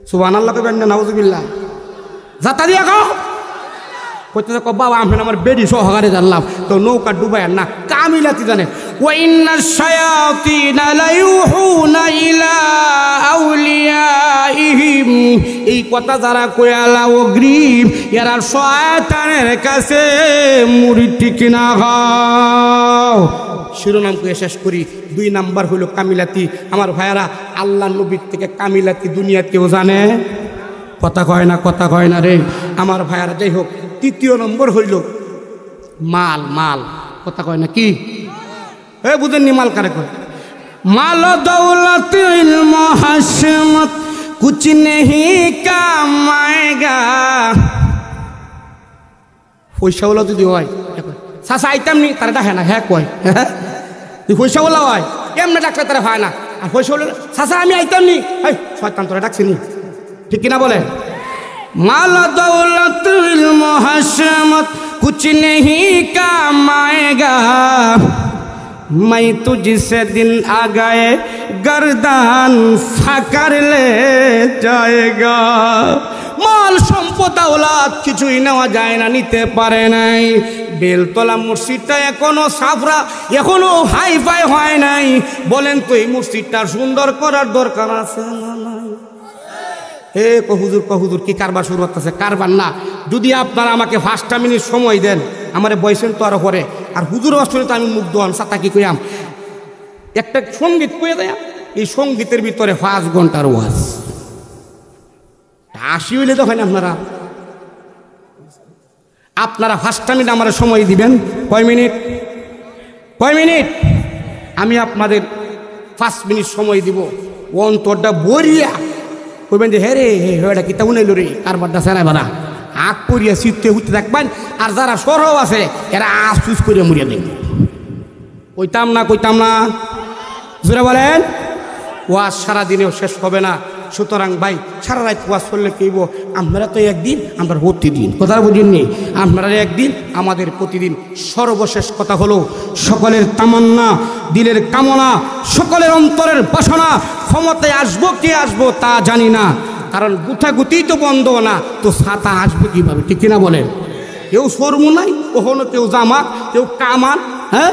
সুবহানাল্লাহ কইবেন না নাউজুবিল্লাহ? যাতা দিয়া কও কইতে কো বাবা আমি আমার বেডি সহকারে জানলাম তো নৌকা ডুবায় না, কামিলাতি জানে। ওয়া ইন্নাশ শায়াতিনা লা ইউহুনা ইলা আউলিয়াইহিম, এই কথা যারা কয়ালা ও গ্রীব এরা শয়তানের কাছে মুরিদ, ঠিক না? গাও শিরোনাম কয়ে শেষ করি। 2 নাম্বার হলো কামিলাতি। আমার ভাইয়ারা আল্লাহ নবীর থেকে কামিলাতি দুনিয়া কেউ জানে? কথা কয় না, কথা কয় না রে আমার ভাইয়ারা। যাই হোক, 3 নম্বর হইল মাল। মাল কথা কয় না কি? এ বুঝেননি মাল কারে কয়? মাল দৌলত ইলম হাসমত কুছ নেহি কামায়েগা। পয়সা হলো যদি হয় চাচা আইতাম নি তারা ডাকে না, হ্যাঁ কয় তুই পয়সা বলা হয় এমনি ডাকলে তারা হয় না। আর পয়সা বলে চাচা আমি আইতাম নি, এই শয়তান তোরা ডাকছি নি, ঠিক কিনা বলে? মাল দৌলত ইলম হশমত कुछ नहीं काम आएगा, मैं तुझसे दिन आ गए गर्दन फाकर ले जाएगा। মাল সম্পদ আওলাদ কিছুই নেওয়া যায় না, নিতে পারে নাই। বেলতলা মসজিদটা এখনো সাফরা, এখনো হাই ফাই হয় নাই। বলেন তো এই মসজিদটা সুন্দর করার দরকার আছে না নাই? এ হুজুর কি কারবার শুরু করতেছে? কারবার না, যদি আপনারা আমাকে 5টা মিনিট সময় দেন, আমার বয়সেন তো আরো পরে। আর হুজুর আসলে তো আমি মুগ্ধ হন, সাতা কি কইয়াম একটা সঙ্গীত কয়ে দেয়, এই সঙ্গীতের ভিতরে 5 ঘন্টার ওয়াজ। 80 হইলে তো হয় না। আপনারা 5টা মিনিট আমার সময় দিবেন। কয় মিনিট? আমি আপনাদের 5 মিনিট সময় দিব। অন্তরটা বরিয়া কইবেন যে হ্যাঁ রে এটা কি তেমন এলো রে, কারবারটা সেরা বারা আগ করিয়া শীতে উঠতে থাকবেন। আর যারা সরব আছে এরা আফসুস করিয়া মরিয়া দেন। কইতাম না জোরে বলেন। ওয়াজ সারাদিনেও শেষ হবে না। সুতরাং ভাই সারা রাত ওয়াজ করলে কইব আপনারা তো একদিন, আমরা প্রতিদিন। কথা বুঝিনি? আপনারা একদিন, আমাদের প্রতিদিন। সর্বশেষ কথা হলো সকলের তামান্না, দিলের কামনা, সকলের অন্তরের বাসনা। ক্ষমতায় আসবো কে আসবো তা জানি না, কারণ গুথাগুতি তো বন্ধ না, তো ছাতা আসবে কিভাবে, ঠিক কিনা বলেন? কেউ শর্মু নাই, কখনো কেউ জামাত, কেউ কামান, হ্যাঁ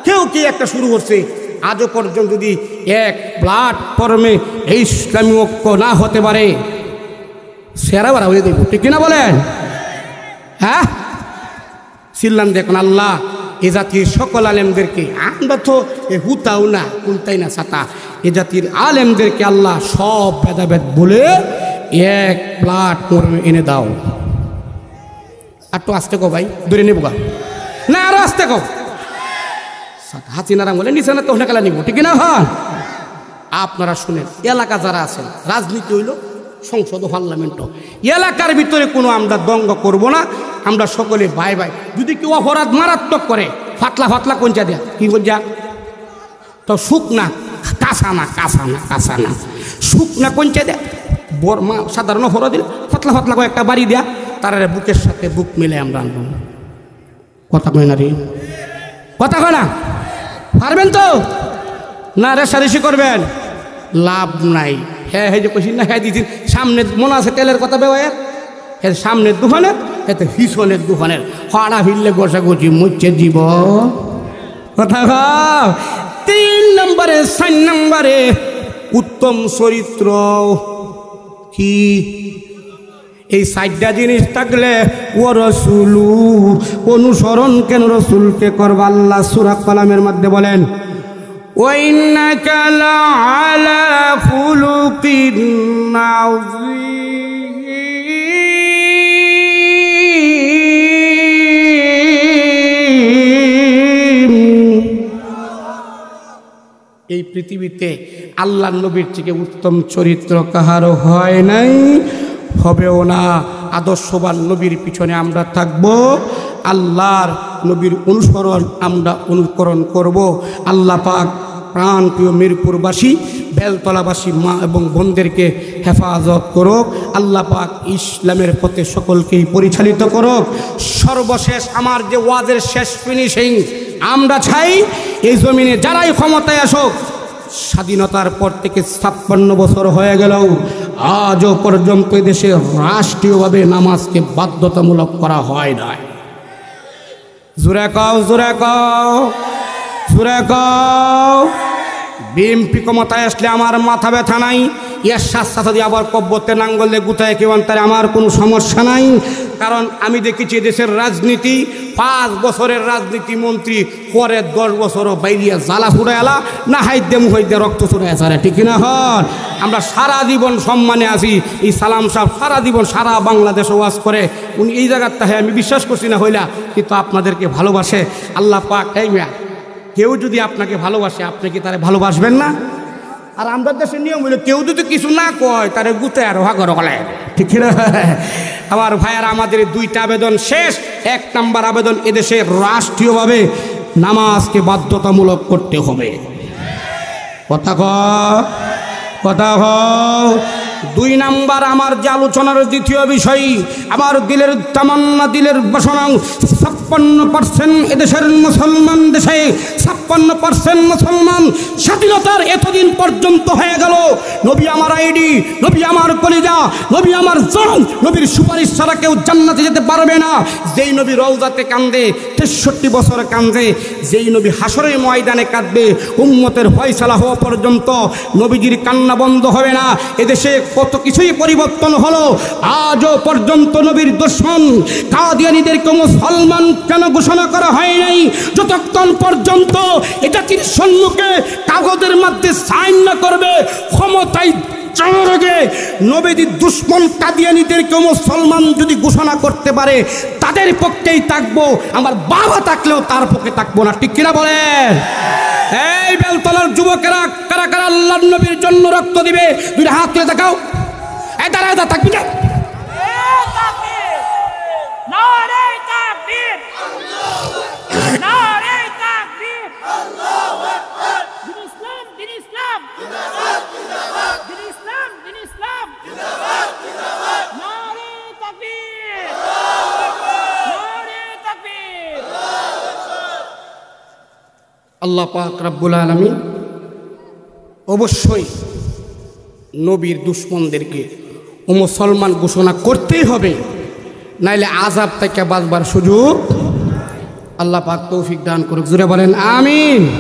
কেউ কি একটা শুরু করছে। আজও পর্যন্ত যদি এক প্ল্যাটফর্মে এই ইসলামী ঐক্য না হতে পারে, সেরা বারা হয়ে দেব, ঠিক কিনা বলেন? হ্যাঁ চিল্লান দেখুন। আল্লাহ এ জাতির সকল আলেমদেরকে, আমরা তো হুতাও না কুলতাই না ছাতা, এ জাতির আলেমদেরকে আল্লাহ সব ভেদাভেদ বলে এক প্ল্যাটফর্মে এনে দাও। আর তো আসতে কো ভাই, ধরে নেব না, আরো আসতে কো। হাসিনারাম বলে নিচে না তো কালা নিব, ঠিক না? হ্যাঁ আপনারা শুনেন, এলাকা যারা আছেন, রাজনীতি হইল সংসদ পার্লামেন্ট, এলাকার ভিতরে কোনো আমরা দঙ্গ করব না। আমরা সকলে ভাই ভাই। যদি কেউ অপরাধ মারাত্মক করে, ফাতলা কোনটা দেয়া কি কোনটা তো শুকনা কাঁচানা শুকনা কোনটা দেয়া বর্মা সাধারণ অপরাধ দিলে ফাতলা করে একটা বাড়ি দেয়া, তার বুকের সাথে বুক মিলে আমরা আনব। কথা কয় না রে, কথা কয় না? পারবেন তো না? রেশারেশি করবেন, লাভ নাই। হ্যাঁ যে কইছি না, হ্যাঁ দিদি সামনে মনে আছে তেলের কথা ব্যবহার, এর সামনের দুখানের, এতে হিসনের দুখানের হাড়া ফিরলে গোছাগুছি মুচ্ছে জীব। কথা ভাব। 3 নম্বরে 4 নম্বরে উত্তম চরিত্র কি? এই 4টা জিনিস থাকলে ও রসুলু, অনুসরণ কেন রসুলকে করবা? আল্লাহ সূরা কালামের মধ্যে বলেন ওয়া ইন্নাকা লাআলা খুলুকিন আযীম। এই পৃথিবীতে আল্লাহর নবীর থেকে উত্তম চরিত্র কাহারও হয় নাই, হবেও না। আদর্শবান নবীর পিছনে আমরা থাকব, আল্লাহর নবীর অনুসরণ আমরা অনুকরণ করব। আল্লাহ পাক প্রাণ প্রিয় মিরপুরবাসী, বেলতলাবাসী মা এবং বোনদেরকে হেফাজত করুক। আল্লাহ পাক ইসলামের পথে সকলকেই পরিচালিত করুক। সর্বশেষ আমার যে ওয়াজের শেষ ফিনিশিং, আমরা চাই এই জমিনে যারাই ক্ষমতায় আসুক, স্বাধীনতার পর থেকে 56 বছর হয়ে গেল, আজও পর্যন্ত দেশে রাষ্ট্রীয়ভাবে নামাজকে বাধ্যতামূলক করা হয় না। জোরে কও, জোরে কও, জোরে কও। বিএমপি ক্ষমতায় আসলে আমার মাথা ব্যথা নাই, এর সাথে যদি আবার কব্বতে নাঙ্গলে গুতায় কেউ আনতারে আমার কোনো সমস্যা নাই। কারণ আমি দেখেছি দেশের রাজনীতি, 5 বছরের রাজনীতি মন্ত্রী পরে 10 বছরও বাইরিয়া জ্বালা ফুড়ে এলা না, হাইদে মুহাইদে রক্ত চুড়ে আসারে, ঠিক না? হন আমরা সারা জীবন সম্মানে আছি। এই সালাম সাহেব সারা জীবন সারা বাংলাদেশে ওয়াজ করে, উনি এই জায়গার তাহে আমি বিশ্বাস করছি না হইলা, কিন্তু আপনাদেরকে ভালোবাসে আল্লাহ পাক। এই মিয়া, কেউ যদি আপনাকে ভালোবাসে, আপনি কি তারে ভালোবাসবেন না? আর আমাদের দেশের নিয়ম হইল কেউ যদি কিছু না কয় তারে গুতে আর হা করো, ঠিক না? আমার ভাইয়ারা, আমাদের দুইটা আবেদন শেষ। 1 নাম্বার আবেদন, এদেশে রাষ্ট্রীয়ভাবে নামাজকে বাধ্যতামূলক করতে হবে। কথা কও। 2 নাম্বার, আমার যে আলোচনার দ্বিতীয় বিষয়, আমার দিলের তামান্না, দিলের বাসনা, 56% এদেশের মুসলমান, দেশে 56% মুসলমান স্বাধীনতার এতদিন পর্যন্ত হয়ে গেল, নবী আমার আইডি, নবী আমার কলিজা, নবী আমার জান, নবীর সুপারিশ ছাড়া কেউ জান্নাতে যেতে পারবে না। যেই নবী রওজাতে কান্দে, 63 বছর কান্দে, যেই নবী হাসরের ময়দানে কাঁদবে, উম্মতের ফয়সালা হওয়া পর্যন্ত নবীজির কান্না বন্ধ হবে না। এদেশে কত কিছুই পরিবর্তন হলো, আজও পর্যন্ত নবীর দুশমন কাদিয়ানীদেরকে মুসলমান কেন ঘোষণা করা হয় নাই? যতক্ষণ পর্যন্ত এটা জাতির সম্মুখে কাগজের মধ্যে সাইন না করবে, ক্ষমতায় যাওয়ার আগে নবীর দুশমন কাদিয়ানীদেরকে মুসলমান যদি ঘোষণা করতে পারে, তাদের পক্ষেই থাকবো, আমার বাবা থাকলেও তার পক্ষে থাকবো না। ঠিক কিনা বলেন? এই বেলতলার যুবকেরা, কারা কারা আল্লাহর নবীর জন্য রক্ত দিবে? 2 হাত তুলে দেখাও। এই দাঁড়া থাকবি না। আল্লাহ পাক রব্বুল আলামিন অবশ্যই নবীর দুশমনদেরকে মুসলমান ঘোষণা করতেই হবে, নাইলে আযাব থেকে বাঁচবার সুযোগ। আল্লাহ পাক তৌফিক দান করুক। জোরে বলেন আমিন।